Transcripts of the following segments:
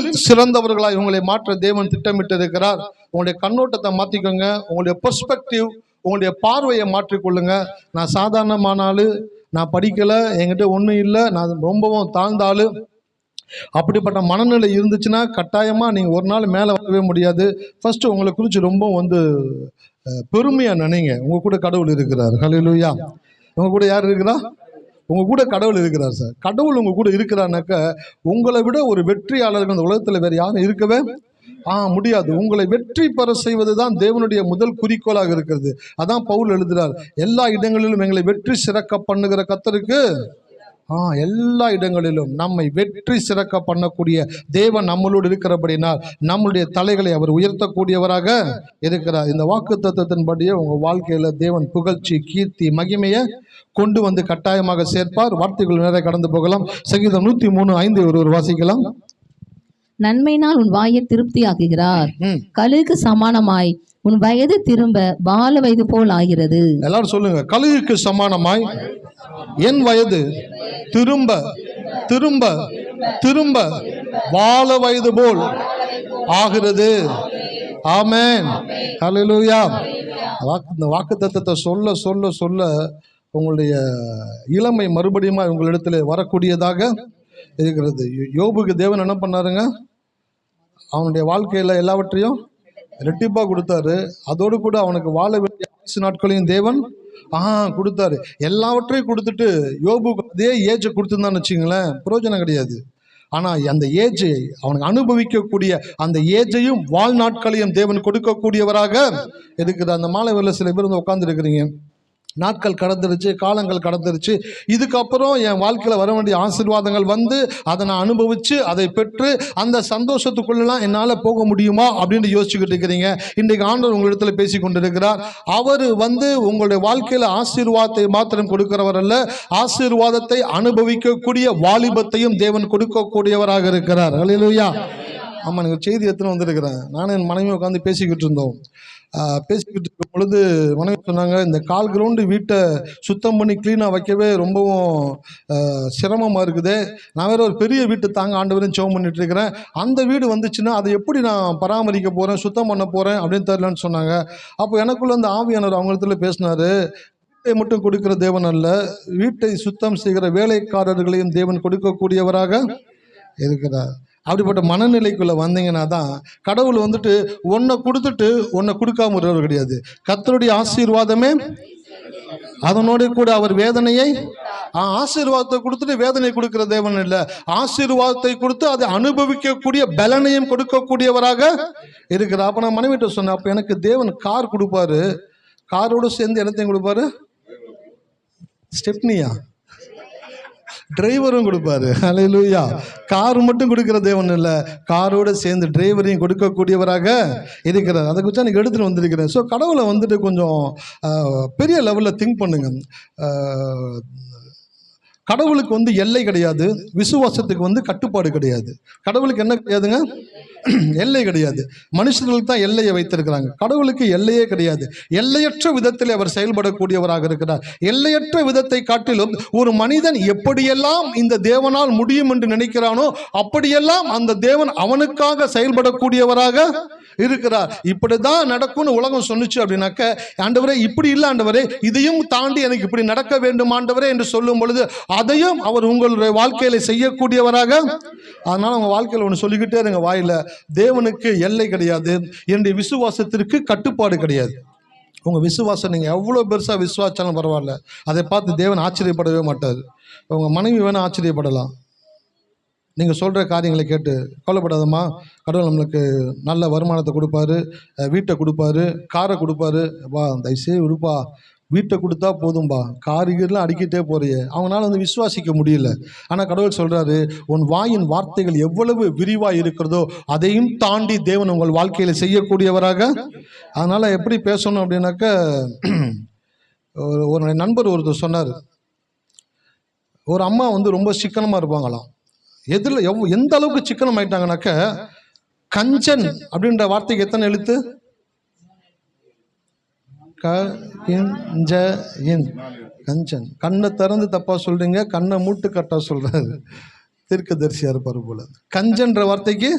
உங்களில் சிறந்தவர்களாய் உங்களை மாற்ற தேவன் திட்டமிட்டு இருக்கிறார். உங்களுடைய கண்ணோட்டத்தை மாற்றிக்கோங்க. உங்களுடைய பெர்ஸ்பெக்டிவ், உங்களுடைய பார்வையை மாற்றிக்கொள்ளுங்க. நான் சாதாரணமான ஆளு, நான் படிக்கலை, என்கிட்ட ஒன்றும் இல்லை, நான் ரொம்பவும் தாழ்ந்த ஆளு, அப்படிப்பட்ட மனநிலை இருந்துச்சுன்னா கட்டாயமாக நீங்கள் ஒரு நாள் மேலே வரவே முடியாது. ஃபர்ஸ்ட் உங்களை குறித்து ரொம்ப பெருமையாக நினைங்க. உங்கள் கூட கடவுள் இருக்கிறார். ஹல்லேலூயா. உங்கள் கூட யார் இருக்கிறா? உங்கள் கூட கடவுள் இருக்கிறார். சார், கடவுள் உங்கள் கூட இருக்கிறாருனாக்க உங்களை விட ஒரு வெற்றியாளர்கள் இந்த உலகத்தில் வேறு யாரும் இருக்கவே முடியாது. உங்களை வெற்றி பெற செய்வது தான் தேவனுடைய முதல் குறிக்கோளாக இருக்கிறது. அதான் பவுல் எழுதுகிறார், எல்லா இடங்களிலும் எங்களை வெற்றி சிறக்க பண்ணுகிற கர்த்தருக்கு எல்லா இடங்களிலும் நம்மை வெற்றி சிறக்க பண்ணக்கூடிய தேவன் நம்மளோடு இருக்கிறபடினால் நம்முடைய தலைகளை அவர் உயர்த்தக்கூடியவராக இருக்கிறார். இந்த வாக்குத்தத்தத்தின்படியே உங்க வாழ்க்கையில தேவன் புகழ்ச்சி, கீர்த்தி, மகிமையை கொண்டு வந்து கட்டாயமாக சேர்ப்பார். வார்த்தைகள் நிறைய கடந்து போகலாம். சங்கீதம் 103:5 ஒருவர் வாசிக்கலாம். நன்மையினால் உன் வாயை திருப்தி ஆக்குகிறார், கழுகுக்கு சமானமாய் உன் வயது திரும்ப பால வயது போல் ஆகிறது. எல்லாரும் சொல்லுங்க, கழுகுக்கு சமானமாய் என் வயது திரும்ப திரும்ப திரும்ப பால வயது போல் ஆகிறது. ஆமென். ஹல்லேலூயா. இந்த வாக்குத்தத்தத்தை சொல்ல சொல்ல சொல்ல உங்களுடைய இளமை மறுபடியும் உங்களிடத்தில் வரக்கூடியதாக இருக்கிறது. யோபுக்கு தேவன் என்ன பண்ணாருங்க? அவனுடைய வாழ்க்கையில் எல்லாவற்றையும் ரெட்டிப்பாக கொடுத்தாரு. அதோடு கூட அவனுக்கு வாழ வேண்டிய நாட்களையும் தேவன் கொடுத்தாரு. எல்லாவற்றையும் கொடுத்துட்டு யோபுக்கு அதே ஏஜை கொடுத்துருந்தான்னு வச்சுங்களேன், பிரயோஜனம் கிடையாது. ஆனால் அந்த ஏஜை அவனுக்கு அனுபவிக்கக்கூடிய அந்த ஏஜையும் வாழ்நாட்களையும் தேவன் கொடுக்கக்கூடியவராக இருக்கிறார். அந்த மாலை வேளையில் சில பேர் வந்து உட்கார்ந்து இருக்கிறீங்க, நாட்கள் கடந்துருச்சு, காலங்கள் கடந்துருச்சு, இதுக்கப்புறம் என் வாழ்க்கையில் வர வேண்டிய ஆசீர்வாதங்கள் வந்து அதை நான் அனுபவித்து அதை பெற்று அந்த சந்தோஷத்துக்குள்ளெல்லாம் என்னால் போக முடியுமா அப்படின்னு யோசிச்சுக்கிட்டு இருக்கிறீங்க. இன்றைக்கு ஆண்டவர் உங்களிடத்தில் பேசி கொண்டிருக்கிறார். அவர் வந்து உங்களுடைய வாழ்க்கையில் ஆசீர்வாதத்தை மாத்திரம் கொடுக்கிறவர் அல்ல, ஆசீர்வாதத்தை அனுபவிக்கக்கூடிய வாலிபத்தையும் தேவன் கொடுக்கக்கூடியவராக இருக்கிறார். ஹல்லேலூயா. ஆமாம், நீங்கள் செய்தி எத்தனை வந்திருக்கிறேன். நானும் என் மனைவி உட்காந்து பேசிக்கிட்டு இருந்தோம். பேசிக்கிட்டு இருக்கும் பொழுது மனைவி சொன்னாங்க, இந்த கால் கிரவுண்டு வீட்டை சுத்தம் பண்ணி க்ளீனாக வைக்கவே ரொம்பவும் சிரமமாக இருக்குது. நான் வேறு ஒரு பெரிய வீட்டு தாங்க ஆண்டவரையும் ஜெபம் பண்ணிட்டு இருக்கிறேன். அந்த வீடு வந்துச்சுன்னா அதை எப்படி நான் பராமரிக்க போகிறேன், சுத்தம் பண்ண போகிறேன் அப்படின்னு தெரியலன்னு சொன்னாங்க. அப்போ எனக்குள்ள அந்த ஆவியானவர் அவங்களிடத்துல பேசினார், வீட்டை மட்டும் கொடுக்கிற தேவன் அல்ல, வீட்டை சுத்தம் செய்கிற வேலைக்காரர்களையும் தேவன் கொடுக்கக்கூடியவராக இருக்கிறார். அப்படிப்பட்ட மனநிலைக்குள்ள வந்தீங்கன்னா தான் கடவுள் வந்துட்டு ஒன்றை கொடுத்துட்டு ஒன்றை கொடுக்காம இருக்கிறவர் கிடையாது. கர்த்தருடைய ஆசீர்வாதமே அதனோட கூட அவர் வேதனையை ஆசீர்வாதத்தை கொடுத்துட்டு வேதனை கொடுக்கிற தேவன் இல்லை, ஆசீர்வாதத்தை கொடுத்து அதை அனுபவிக்கக்கூடிய பலனையும் கொடுக்கக்கூடியவராக இருக்கிறார். அப்போ நான் மனைவிட்ட சொன்னேன், அப்போ எனக்கு தேவன் கார் கொடுப்பாரு, காரோடு சேர்ந்து என்னத்தையும் கொடுப்பாரு, ஸ்டெப்னியா டிரைவரும் கொடுப்பாரு. ஹல்லேலூயா. கார் மட்டும் கொடுக்கிற தேவன் இல்லை, காரோடு சேர்ந்து டிரைவரையும் கொடுக்கக்கூடியவராக இருக்கிறார். அதை குறித்து எனக்கு எடுத்துகிட்டு வந்திருக்கிறேன். ஸோ கடவுளை வந்துட்டு கொஞ்சம் பெரிய லெவலில் திங்க் பண்ணுங்க. கடவுளுக்கு வந்து எல்லை கிடையாது, விசுவாசத்துக்கு வந்து கட்டுப்பாடு கிடையாது. கடவுளுக்கு என்ன கிடையாதுங்க? எல்லை கிடையாது. மனுஷர்களுக்கு தான் எல்லையை வைத்திருக்கிறாங்க, கடவுளுக்கு எல்லையே கிடையாது. எல்லையற்ற விதத்தில் அவர் செயல்படக்கூடியவராக இருக்கிறார். எல்லையற்ற விதத்தை காட்டிலும் ஒரு மனிதன் எப்படியெல்லாம் இந்த தேவனால் முடியும் என்று நினைக்கிறானோ அப்படியெல்லாம் அந்த தேவன் அவனுக்காக செயல்படக்கூடியவராக இருக்கிறார். இப்படிதான் நடக்கும்னு உலகம் சொன்னுச்சு அப்படின்னாக்க, ஆண்டவரே இப்படி இல்லை ஆண்டவரே, இதையும் தாண்டி எனக்கு இப்படி நடக்க வேண்டும் ஆண்டவரே என்று சொல்லும் பொழுது அதையும் அவர் உங்களுடைய வாழ்க்கையில செய்யக்கூடியவராக. அதனால உங்க வாழ்க்கையில் ஒன்று சொல்லிக்கிட்டே இருங்க வாயில, தேவனுக்கு எல்லை கிடையாது, என்னுடைய விசுவாசத்திற்கு கட்டுப்பாடு கிடையாது. உங்க விசுவாசம் நீங்க எவ்வளவு பெருசா விசுவாசாலும் பரவாயில்ல, அதை பார்த்து தேவன் ஆச்சரியப்படவே மாட்டார். உங்க மனைவி வேணா ஆச்சரியப்படலாம், நீங்கள் சொல்கிற காரியங்களை கேட்டு கவலைப்படாதம்மா, கடவுள் நம்மளுக்கு நல்ல வருமானத்தை கொடுப்பாரு, வீட்டை கொடுப்பாரு, காரை கொடுப்பாரு, வா தயவுசெய்து விடுப்பா, வீட்டை கொடுத்தா போதும்பா, காரிகர்லாம் அடிக்கிட்டே போறியே. அவங்களால வந்து விசுவாசிக்க முடியல. ஆனால் கடவுள் சொல்கிறாரு, உன் வாயின் வார்த்தைகள் எவ்வளவு விரிவாக இருக்கிறதோ அதையும் தாண்டி தேவன் உங்கள் வாழ்க்கையில் செய்யக்கூடியவராக. அதனால் எப்படி பேசணும் அப்படின்னாக்க, ஒரு நண்பர் ஒருத்தர் சொன்னார், ஒரு அம்மா வந்து ரொம்ப சிக்கனமாக இருப்பாங்களாம். எதில் எந்த அளவுக்கு சிக்கனம் ஆயிட்டாங்கனாக்க, கஞ்சன் அப்படின்ற வார்த்தைக்கு எத்தனை எழுத்து? கஞ்சன். கண்ணை திறந்து தப்பா சொல்றீங்க, கண்ணை மூட்டு கட்டா சொல்றாரு. தீர்க்கதரிசியாக இருப்பார் போல. கஞ்சன்ற வார்த்தைக்கு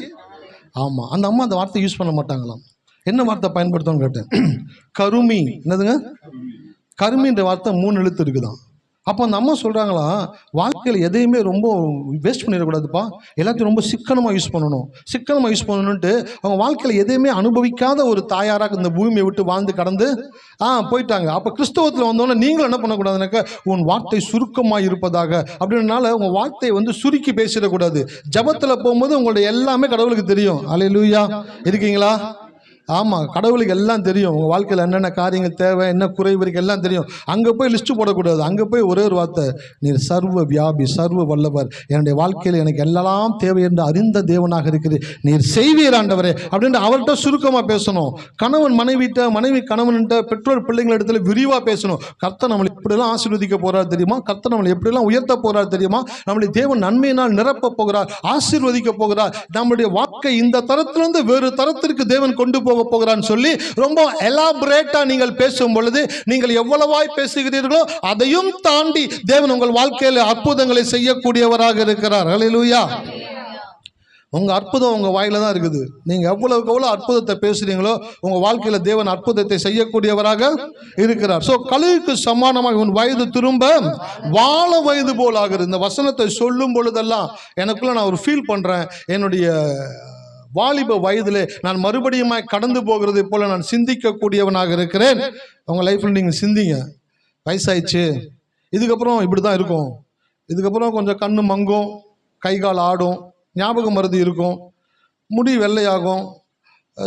ஆமாம், அந்த அம்மா அந்த வார்த்தை யூஸ் பண்ண மாட்டாங்களாம். என்ன வார்த்தை பயன்படுத்தணும்னு கேட்டேன். கருமி. என்னதுங்க? கருமின்ற வார்த்தை 3 எழுத்து இருக்குதான். அப்போ அந்த அம்மா சொல்கிறாங்களா, வாழ்க்கையில் எதையுமே ரொம்ப வேஸ்ட் பண்ணிடக்கூடாதுப்பா, எல்லாத்தையும் ரொம்ப சிக்கனமாக யூஸ் பண்ணணும், சிக்கனமாக யூஸ் பண்ணணுன்ட்டு அவங்க வாழ்க்கையில் எதையுமே அனுபவிக்காத ஒரு தாயாராக இந்த பூமியை விட்டு வாழ்ந்து கடந்து போயிட்டாங்க. அப்போ கிறிஸ்தவத்தில் வந்தோன்னே நீங்களும் என்ன பண்ணக்கூடாதுனாக்கா, உன் வார்த்தை சுருக்கமாக இருப்பதாக அப்படின்னால உங்கள் வார்த்தையை வந்து சுருக்கி பேசிடக்கூடாது. ஜபத்தில் போகும்போது உங்களுடைய எல்லாமே கடவுளுக்கு தெரியும். அல்லேலூயா. இருக்கீங்களா? ஆமாம், கடவுளுக்கு எல்லாம் தெரியும். உங்கள் வாழ்க்கையில் என்னென்ன காரியங்கள் தேவை, என்ன குறைவு இருக்கு எல்லாம் தெரியும். அங்கே போய் லிஸ்ட்டு போடக்கூடாது. அங்கே போய் ஒரே ஒரு வார்த்தை, நீர் சர்வ வியாபி, சர்வ வல்லவர், என்னுடைய வாழ்க்கையில் எனக்கு எல்லாம் தேவை என்று அறிந்த தேவனாக இருக்கிறீர், நீர் செய்வீர் ஆண்டவரே அப்படின்ட்டு அவர்கிட்ட சுருக்கமாக பேசணும். கணவன் மனைவிட்ட, மனைவி கணவன்கிட்ட, பெற்றோர் பிள்ளைங்கள் இடத்துல விரிவாக பேசணும். கர்த்தர் நம்மளை எப்படிலாம் ஆசீர்வதிக்க போகிறார் தெரியுமா, கர்த்தர் நம்மளை எப்படிலாம் உயர்த்த போகிறார் தெரியுமா, நம்மளை தேவன் நன்மையினால் நிரப்ப போகிறார், ஆசீர்வதிக்க போகிறார், நம்முடைய வாழ்க்கை இந்த தரத்திலிருந்து வேறு தரத்திற்கு தேவன் கொண்டு போகிறான்னு சொல்லி ரொம்ப எலாபரேட்டா நீங்கள் பேசும் பொழுது நீங்கள் எவ்வளவாய் பேசுகிறீர்களோ அதையும் தாண்டி தேவன் உங்கள் வாழ்க்கையில் அற்புதங்களை செய்யக்கூடியவராக இருக்கிறார். ஹல்லேலூயா. உங்க அற்புதம் உங்க வாயில தான் இருக்குது. நீங்க எவ்வளவுக்கு எவ்வளவு அற்புதத்தை பேசுறீங்களோ உங்க வாழ்க்கையில தேவன் அற்புதத்தை செய்யக்கூடியவராக இருக்கிறார். சோ கழுகுக்கு சமானமாக உன் வயது திரும்ப வாழ வயது போல் ஆகிறது. இந்த வசனத்தை சொல்லும் பொழுதெல்லாம் எனக்குள்ள நான் ஒரு ஃபீல் பண்றேன், என்னுடைய வாலிப வயதிலே நான் மறுபடியும் கடந்து போகிறது போல நான் சிந்திக்கக்கூடியவனாக இருக்கிறேன். உங்கள் லைஃப்பில் நீங்கள் சிந்திங்க. வயசாயிடுச்சு, இதுக்கப்புறம் இப்படி தான் இருக்கும், இதுக்கப்புறம் கொஞ்சம் கண்ணு மங்கும், கை கால் ஆடும், ஞாபகம் மருதி இருக்கும், முடி வெள்ளையாகும்,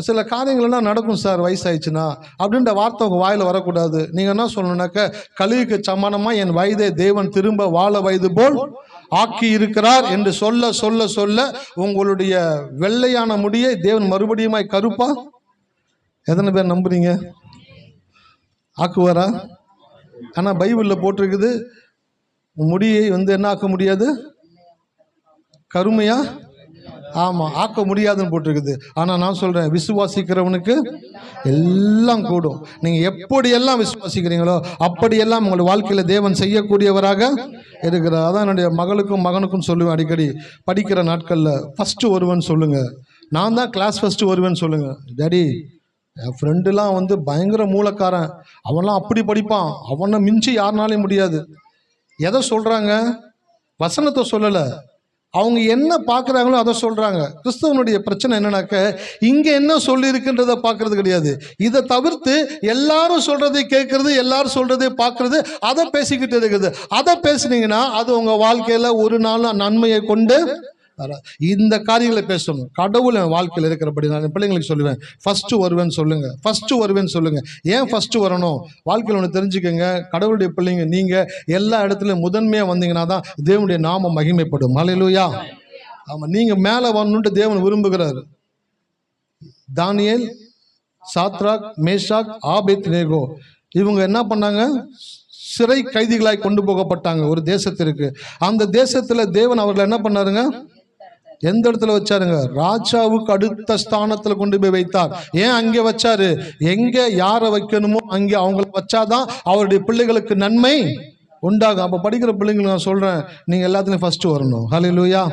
சில காரியங்கள்லாம் நடக்கும் சார் வயசாயிடுச்சுன்னா அப்படின்ற வார்த்தை உங்கள் வாயில் வரக்கூடாது. நீங்கள் என்ன சொல்லணுன்னாக்க, கழுகுக்கு சமானமாக என் வயதை தேவன் திரும்ப வாழ வயது போல் ஆக்கி இருக்கிறார் என்று சொல்ல சொல்ல சொல்ல உங்களுடைய வெள்ளையான முடியை தேவன் மறுபடியும் கருப்பா எத்தனை பேர் நம்புறீங்க? ஆக்குவாரா? ஆனால் பைபிளில் போட்டிருக்குது, முடியை வந்து என்ன ஆக்க முடியாது, கருமையா ஆமாம் ஆக்க முடியாதுன்னு போட்டிருக்குது. ஆனால் நான் சொல்கிறேன், விசுவாசிக்கிறவனுக்கு எல்லாம் கூடும். நீங்கள் எப்படியெல்லாம் விசுவாசிக்கிறீங்களோ அப்படியெல்லாம் உங்களுடைய வாழ்க்கையில் தேவன் செய்யக்கூடியவராக இருக்கிறார். அதான் என்னுடைய மகளுக்கும் மகனுக்கும் சொல்லுவேன் அடிக்கடி, படிக்கிற நாட்களில் ஃபஸ்ட்டு வருவேன்னு சொல்லுங்கள், நான் தான் கிளாஸ் ஃபஸ்ட்டு வருவேன்னு சொல்லுங்கள். டாடி, என் ஃப்ரெண்டுலாம் வந்து பயங்கர மூலக்காரன், அவன்லாம் அப்படி படிப்பான், அவனை மிஞ்சி யாருனாலையும் முடியாது. எதை சொல்கிறாங்க? வசனத்தை சொல்லலை, அவங்க என்ன பார்க்குறாங்களோ அதை சொல்கிறாங்க. கிறிஸ்தவனுடைய பிரச்சனை என்னன்னாக்க, இங்கே என்ன சொல்லியிருக்குன்றதை பார்க்கறது கிடையாது. இதை தவிர்த்து எல்லாரும் சொல்கிறதை கேட்குறது, எல்லாரும் சொல்கிறதை பார்க்குறது, அதை பேசிக்கிட்டு இருக்குது. அதை பேசுனீங்கன்னா அது உங்கள் வாழ்க்கையில் ஒரு நாள் நன்மையை கொண்டு இந்த காரியங்களை பேசணும். கடவுள் என் வாழ்க்கையில் இருக்கிறபடி நான் பிள்ளைங்களுக்கு சொல்லுவேன், ஃபஸ்ட்டு வருவேன்னு சொல்லுங்கள், ஃபஸ்ட்டு வருவேன்னு சொல்லுங்கள். ஏன் ஃபஸ்ட்டு வரணும்? வாழ்க்கையில் ஒன்று தெரிஞ்சுக்கோங்க, கடவுளுடைய பிள்ளைங்க நீங்கள் எல்லா இடத்துலையும் முதன்மையாக வந்தீங்கன்னா தான் தேவனுடைய நாமம் மகிமைப்படும். ஹல்லேலூயா. ஆமாம், நீங்கள் மேலே வரணுன்ட்டு தேவன் விரும்புகிறார். தானியேல், சாத்ராக், மேஷாக், ஆபேத்நேகோ இவங்க என்ன பண்ணாங்க? சிறை கைதிகளாய் கொண்டு போகப்பட்டாங்க ஒரு தேசத்திற்கு. அந்த தேசத்தில் தேவன் அவர்கள் என்ன பண்ணாருங்க? எந்த இடத்துல வச்சாருங்க? ராஜாவுக்கு அடுத்த ஸ்தானத்தில் கொண்டு போய் வைத்தார். ஏன் அங்கே வச்சாரு? எங்கே யாரை வைக்கணுமோ அங்கே அவங்கள வச்சாதான் அவருடைய பிள்ளைகளுக்கு நன்மை உண்டாகும். அப்போ படிக்கிற பிள்ளைங்களுக்கு நான் சொல்கிறேன், நீங்கள் எல்லாத்துலையும் ஃபஸ்ட்டு வரணும். ஹல்லேலூயா.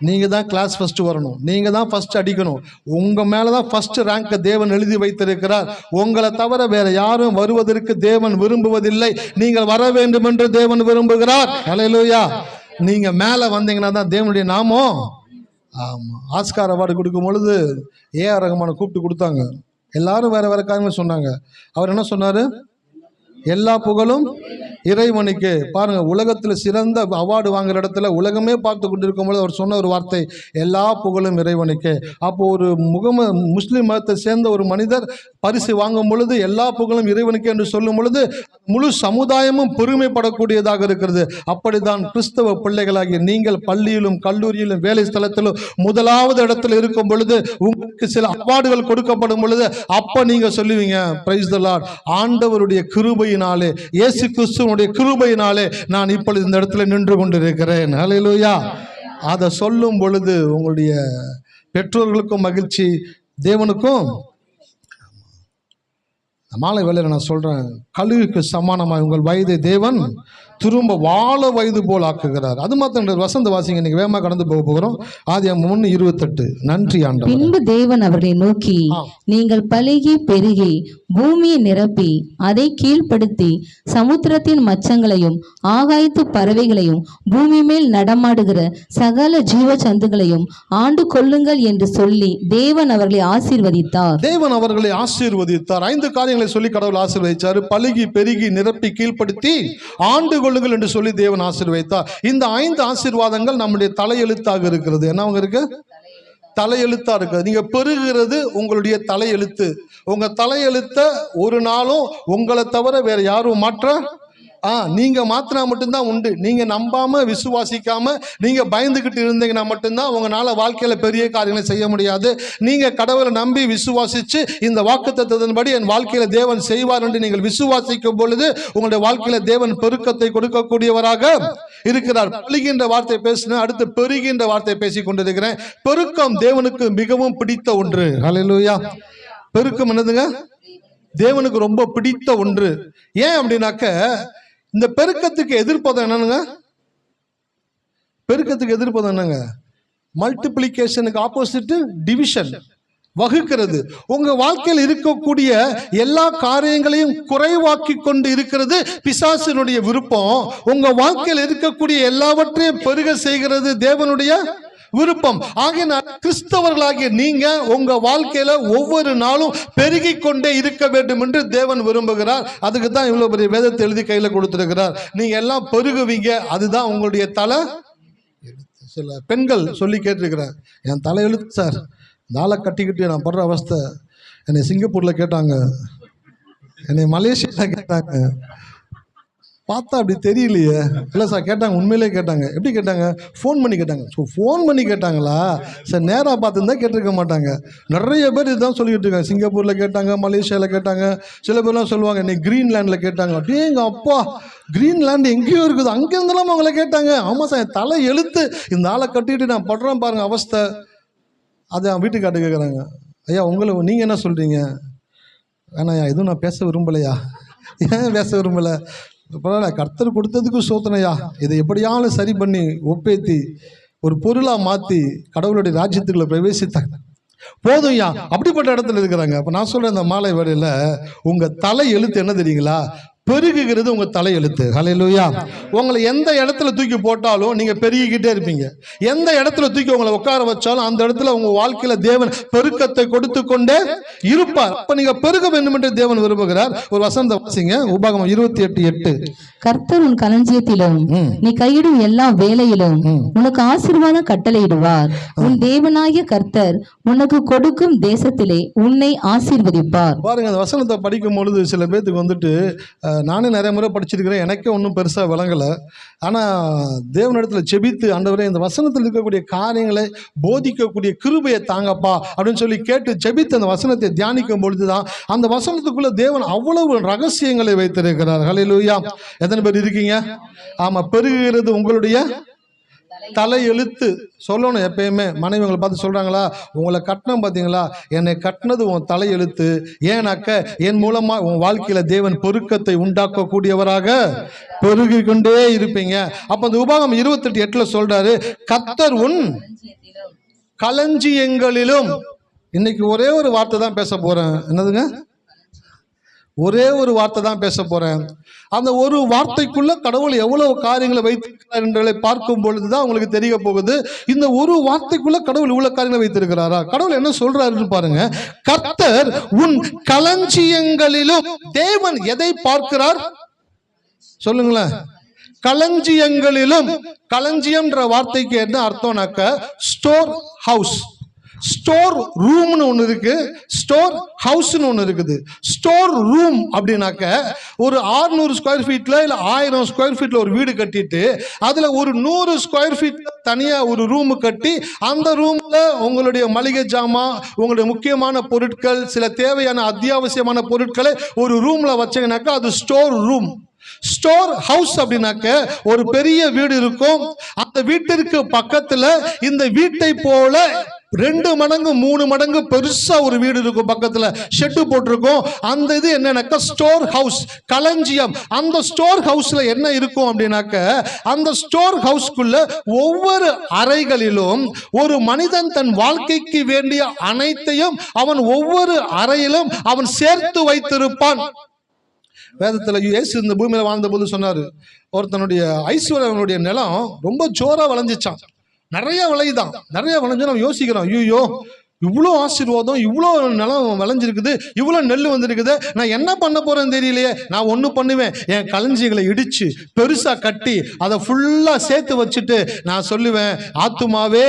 நீங்கள் தான் கிளாஸ் ஃபஸ்ட்டு வரணும், நீங்கள் தான் ஃபஸ்ட்டு அடிக்கணும். உங்கள் மேலே தான் ஃபஸ்ட்டு ரேங்கை தேவன் எழுதி வைத்திருக்கிறார். உங்களை தவிர வேறு யாரும் வருவதற்கு தேவன் விரும்புவதில்லை, நீங்கள் வர வேண்டும் என்று தேவன் விரும்புகிறார். ஹல்லேலூயா. நீங்கள் மேலே வந்தீங்கன்னா தான் தேவனுடைய நாமம். ஆமாம், ஆஸ்கார் அவார்டு கொடுக்கும் பொழுது ஏஆர் ரஹ்மானை கூப்பிட்டு கொடுத்தாங்க. எல்லாரும் வேறு வேறு காரியங்கள் சொன்னாங்க. அவர் என்ன சொன்னார்? எல்லா புகழும் இறைவனுக்கு. பாருங்க, உலகத்தில் சிறந்த அவார்டு வாங்குற இடத்துல உலகமே பார்த்து கொண்டிருக்கும் பொழுது அவர் சொன்ன ஒரு வார்த்தை, எல்லா புகழும் இறைவனுக்கு. அப்போ ஒரு முஸ்லிம் மதத்தை சேர்ந்த ஒரு மனிதர் பரிசு வாங்கும் பொழுது எல்லா புகழும் இறைவனுக்கு என்று சொல்லும் பொழுது முழு சமுதாயமும் பெருமைப்படக்கூடியதாக இருக்கிறது. அப்படித்தான் கிறிஸ்தவ பிள்ளைகளாகிய நீங்கள் பள்ளியிலும் கல்லூரியிலும் வேலை ஸ்தலத்திலும் முதலாவது இடத்துல இருக்கும் பொழுது உங்களுக்கு சில அவார்டுகள் கொடுக்கப்படும் பொழுது அப்ப நீங்க சொல்லுவீங்க, பிரைஸ் தி லார்ட், ஆண்டவருடைய கிருபையினாலே, இயேசு கிறிஸ்துவினுடைய கிருபையினாலே நான் இப்பொழுது இந்த இடத்துல நின்று கொண்டிருக்கிறேன். ஹல்லேலூயா. அதை சொல்லும் பொழுது உங்களுடைய பெற்றோர்களுக்கும் மகிழ்ச்சி, தேவனுக்கும். மாலை வேளையில் நான் சொல்றேன், கழுகுக்கு சமானமாய் உங்கள் வயதை தேவன் திரும்ப வாழ வயது போல் ஆக்குகிறார். அது மாத்திரம் வசந்த வாசிங்க, இன்னைக்கு வேகமாக கடந்து போகிறோம். ஆதியாகமம் 3:28. நன்றி ஆண்டவரே. பின்பு தேவன் அவர்களை நோக்கி, நீங்கள் பலுகி பெருகி பூமியை நிரப்பி அதை கீழ்ப்படுத்தி சமுத்திரத்தின் மச்சங்களையும் ஆகாயத்து பறவைகளையும் பூமி மேல் நடமாடுகிற சகல ஜீவ சந்துகளையும் ஆண்டு கொள்ளுங்கள் என்று சொல்லி தேவன் அவர்களை ஆசீர்வதித்தார். தேவன் அவர்களை ஆசீர்வதித்தார். 5 காரியங்களை சொல்லி கடவுள் ஆசீர்வதிச்சார். பலுகி பெருகி நிரப்பி கீழ்ப்படுத்தி ஆண்டு கொள்ளுங்கள் என்று சொல்லி தேவன் ஆசீர்வதித்தார். இந்த 5 ஆசீர்வாதங்கள் நம்முடைய தலையெழுத்தாக இருக்கிறது. என்னவங்க இருக்கு? தலையெழுத்தா இருக்கு. நீங்க பெருகிறது உங்களுடைய தலையெழுத்து. உங்க தலையெழுத்த ஒரு நாளும் உங்களை தவிர வேற யாரும் மாற்ற நீங்க மாத்தினா மட்டும்தான் உண்டு. நீங்க நம்பாம விசுவாசிக்காம நீங்க பயந்துகிட்டு இருந்தீங்கன்னா மட்டும்தான் உங்களால வாழ்க்கையில பெரிய காரியங்களை செய்ய முடியாது. நீங்க கடவுளை நம்பி விசுவாசிச்சு இந்த வாக்குத்தத்தத்தின்படி என் வாழ்க்கையில தேவன் செய்வார் என்று நீங்கள் விசுவாசிக்கும் பொழுது உங்களுடைய வாழ்க்கையில தேவன் பெருக்கத்தை கொடுக்கக்கூடியவராக இருக்கிறார். பழுகின்ற வார்த்தை பேசின, அடுத்து பெருகின்ற வார்த்தை பேசிக் கொண்டிருக்கிறேன். பெருக்கம் தேவனுக்கு மிகவும் பிடித்த ஒன்று. ஹல்லேலூயா. பெருக்கம் என்னதுங்க? தேவனுக்கு ரொம்ப பிடித்த ஒன்று. ஏன் அப்படின்னாக்க, இந்த பெருக்கத்துக்கு எதிர்ப்பதம் என்னங்க? பெருக்கத்துக்கு எதிர்ப்பதம் என்னங்க? மல்டிப்ளிகேஷனுக்கு ஆப்போசிட் டிவிஷன், வகுக்கிறது. உங்க வாழ்க்கையில் இருக்கக்கூடிய எல்லா காரியங்களையும் குறைவாக்கி கொண்டு இருக்கிறது பிசாசினுடைய விருப்பம். உங்க வாழ்க்கையில் இருக்கக்கூடிய எல்லாவற்றையும் பெருக செய்கிறது தேவனுடைய விருப்பம். ஆகையினால் கிறிஸ்தவர்களாகிய நீங்க உங்க வாழ்க்கையில ஒவ்வொரு நாளும் பெருகி கொண்டே இருக்க வேண்டும் என்று தேவன் விரும்புகிறார். அதுக்கு தான் இவ்வளவு பெரிய வேதத்தை எழுதி கையில கொடுத்திருக்கிறார். நீங்க எல்லாம் பெருகுவீங்க, அதுதான் உங்களுடைய தலை. சில பெண்கள் சொல்லி கேட்டிருக்கிறார், என் தலை எழுத்து சார், நாளை கட்டிக்கிட்டு நான் படுற அவஸ்தை. என்னை சிங்கப்பூர்ல கேட்டாங்க, என்னை மலேசியால கேட்டாங்க, பார்த்தா அப்படி தெரியலையே. இல்லை சார் கேட்டாங்க, உண்மையிலே கேட்டாங்க. எப்படி கேட்டாங்க? ஃபோன் பண்ணி கேட்டாங்க. ஸோ ஃபோன் பண்ணி கேட்டாங்களா சார்? நேராக பார்த்துருந்தா கேட்டிருக்க மாட்டாங்க. நிறைய பேர் இதுதான் சொல்லிக்கிட்டு இருக்காங்க. சிங்கப்பூரில் கேட்டாங்க, மலேசியாவில் கேட்டாங்க, சில பேர்லாம் சொல்லுவாங்க என்னை கிரீன்லேண்டில் கேட்டாங்க. அப்படியே எங்கள் அப்பா, கிரீன்லேண்டு எங்கேயோ இருக்குது, அங்கேருந்தெல்லாம் அவங்கள கேட்டாங்க. ஆமாம் சார், என் தலை எழுத்து, இந்த ஆளை கட்டிட்டு நான் படுறேன் பாருங்க அவஸ்தை. அதை அவன் வீட்டுக்காட்டு கேட்குறாங்க, ஐயா உங்களை நீங்கள் என்ன சொல்கிறீங்க? வேணாயா, எதுவும் நான் பேச விரும்பலையா. ஏன் பேச விரும்பலை? பரவாயில்ல, கர்த்தர் கொடுத்ததுக்கு சோதனையா, இதை எப்படியாலும் சரி பண்ணி ஒப்பேத்தி ஒரு பொருளாக மாற்றி கடவுளுடைய ராஜ்யத்துக்குள்ள பிரவேசித்தாங்க போதும்யா. அப்படிப்பட்ட இடத்துல இருக்கிறாங்க. அப்போ நான் சொல்கிறேன், இந்த மாலை வேளையில் உங்கள் தலை எழுத்து என்ன தெரியுங்களா? பெருகுகிறது உங்க தலை எழுத்து. ஹல்லேலூயா. உங்களை எந்த இடத்துல தூக்கி போட்டாலும் நீங்க பெருகிக்கிட்டே இருப்பீங்க. எந்த இடத்துல தூக்கி உங்களை உட்கார வச்சாலும் அந்த இடத்துல உங்க வாழ்க்கையில தேவன் பெருக்கத்தை கொடுத்து கொண்டே இருப்பார். அப்ப நீங்க பெருக வேண்டும் என்று தேவன் விரும்புகிறார். ஒரு வசந்த வாசிங்க, உபாகமம் 28:8. கர்த்தர் உன் களஞ்சியத்திலும் நீ கையிடும் எல்லா வேலையிலும் உனக்கு ஆசீர்வாதம் கட்டளையிடுவார். உன் தேவனாகிய கர்த்தர் உனக்கு கொடுக்கும் தேசத்திலே உன்னை ஆசீர்வதிப்பார். பாருங்க, அந்த வசனத்தை படிக்கும் பொழுது சில பேருக்கு வந்துட்டு, நானே நிறைய முறை படிச்சிருக்கிறேன், எனக்கே ஒன்றும் பெருசாக விளங்கலை. ஆனால் தேவனிடத்தில் செபித்து, ஆண்டவரே இந்த வசனத்தில் இருக்கக்கூடிய காரியங்களை போதிக்கக்கூடிய கிருபையை தாங்கப்பா அப்படின்னு சொல்லி கேட்டு செபித்து அந்த வசனத்தை தியானிக்கும் பொழுது தான் அந்த வசனத்துக்குள்ள தேவன் அவ்வளவு ரகசியங்களை வைத்திருக்கிறார். ஹல்லேலூயா. எத்தனை பேர் இருக்கீங்க? ஆமாம், பெருகுகிறது உங்களுடைய தலை எழுத்து. சொல்லணும் எப்பயுமே. மனைவி உங்களை பார்த்து சொல்கிறாங்களா, உங்களை கட்டினம் பார்த்தீங்களா, என்னை கட்டினது உன் தலை எழுத்து. ஏன்னாக்க என் மூலமாக உன் வாழ்க்கையில் தேவன் பெருக்கத்தை உண்டாக்கக்கூடியவராக பெருகி கொண்டே இருப்பீங்க. அப்போ அந்த உபாகமம் 28:8 சொல்றாரு, கர்த்தர் உன் களஞ்சியங்களிலும். இன்னைக்கு ஒரே ஒரு வார்த்தை தான் பேச போறேன். என்னதுங்க? ஒரே ஒரு வார்த்தை தான் பேச போறேன். அந்த ஒரு வார்த்தைக்குள்ள கடவுள் எவ்வளவு காரியங்களை வைத்திருக்கிறார் என்பதை பார்க்கும் பொழுதுதான் உங்களுக்கு தெரிய போகுது. இந்த ஒரு வார்த்தைக்குள்ள கடவுள் இவ்வளவு காரியங்களை வைத்திருக்கிறாரா? கடவுள் என்ன சொல்றாருன்னு பாருங்க. கர்த்தர் உன் களஞ்சியங்களிலும். தேவன் எதை பார்க்கிறார் சொல்லுங்களேன்? களஞ்சியங்களிலும். களஞ்சியம்ன்ற வார்த்தைக்கு என்ன அர்த்தம்னாக்க ஸ்டோர் ஹவுஸ். ஸ்டோர் ரூம்னு ஒன்று இருக்கு, ஸ்டோர் ஹவுஸ்னு ஒன்று இருக்குது. ஸ்டோர் ரூம் அப்படின்னாக்க ஒரு 600 ஸ்கொயர் ஃபீட்ல இல்லை 1000 ஸ்கொயர் ஃபீட்ல ஒரு வீடு கட்டிட்டு அதுல ஒரு 100 ஸ்கொயர் ஃபீட் தனியா ஒரு ரூம் கட்டி அந்த ரூம்ல உங்களுடைய மளிகை ஜாமான், உங்களுடைய முக்கியமான பொருட்கள், சில தேவையான அத்தியாவசியமான பொருட்களை ஒரு ரூம்ல வச்சீங்கன்னாக்கா அது ஸ்டோர் ரூம். ஸ்டோர் ஹவுஸ் அப்படின்னாக்க ஒரு பெரிய வீடு இருக்கும், அந்த வீட்டிற்கு பக்கத்துல இந்த வீட்டை போல 2 மடங்கு 3 மடங்கு பெருசா ஒரு வீடு இருக்கும், பக்கத்துல ஷெட்டு போட்டிருக்கும். அந்த இது என்னன்னாக்கா ஸ்டோர் ஹவுஸ், களஞ்சியம். அந்த ஸ்டோர் ஹவுஸ்ல என்ன இருக்கும் அப்படின்னாக்க, அந்த ஸ்டோர் ஹவுஸ்க்குள்ள ஒவ்வொரு அறைகளிலும் ஒரு மனிதன் தன் வாழ்க்கைக்கு வேண்டிய அனைத்தையும் அவன் ஒவ்வொரு அறையிலும் அவன் சேர்த்து வைத்திருப்பான். வேதத்துல இயேசு இந்த பூமியில வாழ்ந்த போது சொன்னாரு, ஒருத்தனுடைய ஐஸ்வர்யனுடைய நிலம் ரொம்ப ஜோரா விளைஞ்சிச்சான். நிறைய விளையுதான், நிறைய விளைஞ்சு நம்ம யோசிக்கிறோம், ஐயோ இவ்வளோ ஆசீர்வாதம், இவ்வளோ நிலம் விளைஞ்சிருக்குது, இவ்வளோ நெல் வந்திருக்குது, நான் என்ன பண்ண போறேன்னு தெரியலையே. நான் ஒன்று பண்ணுவேன், என் களஞ்சியங்களை இடிச்சு பெருசா கட்டி அதை ஃபுல்லா சேர்த்து வச்சுட்டு நான் சொல்லுவேன், ஆத்துமாவே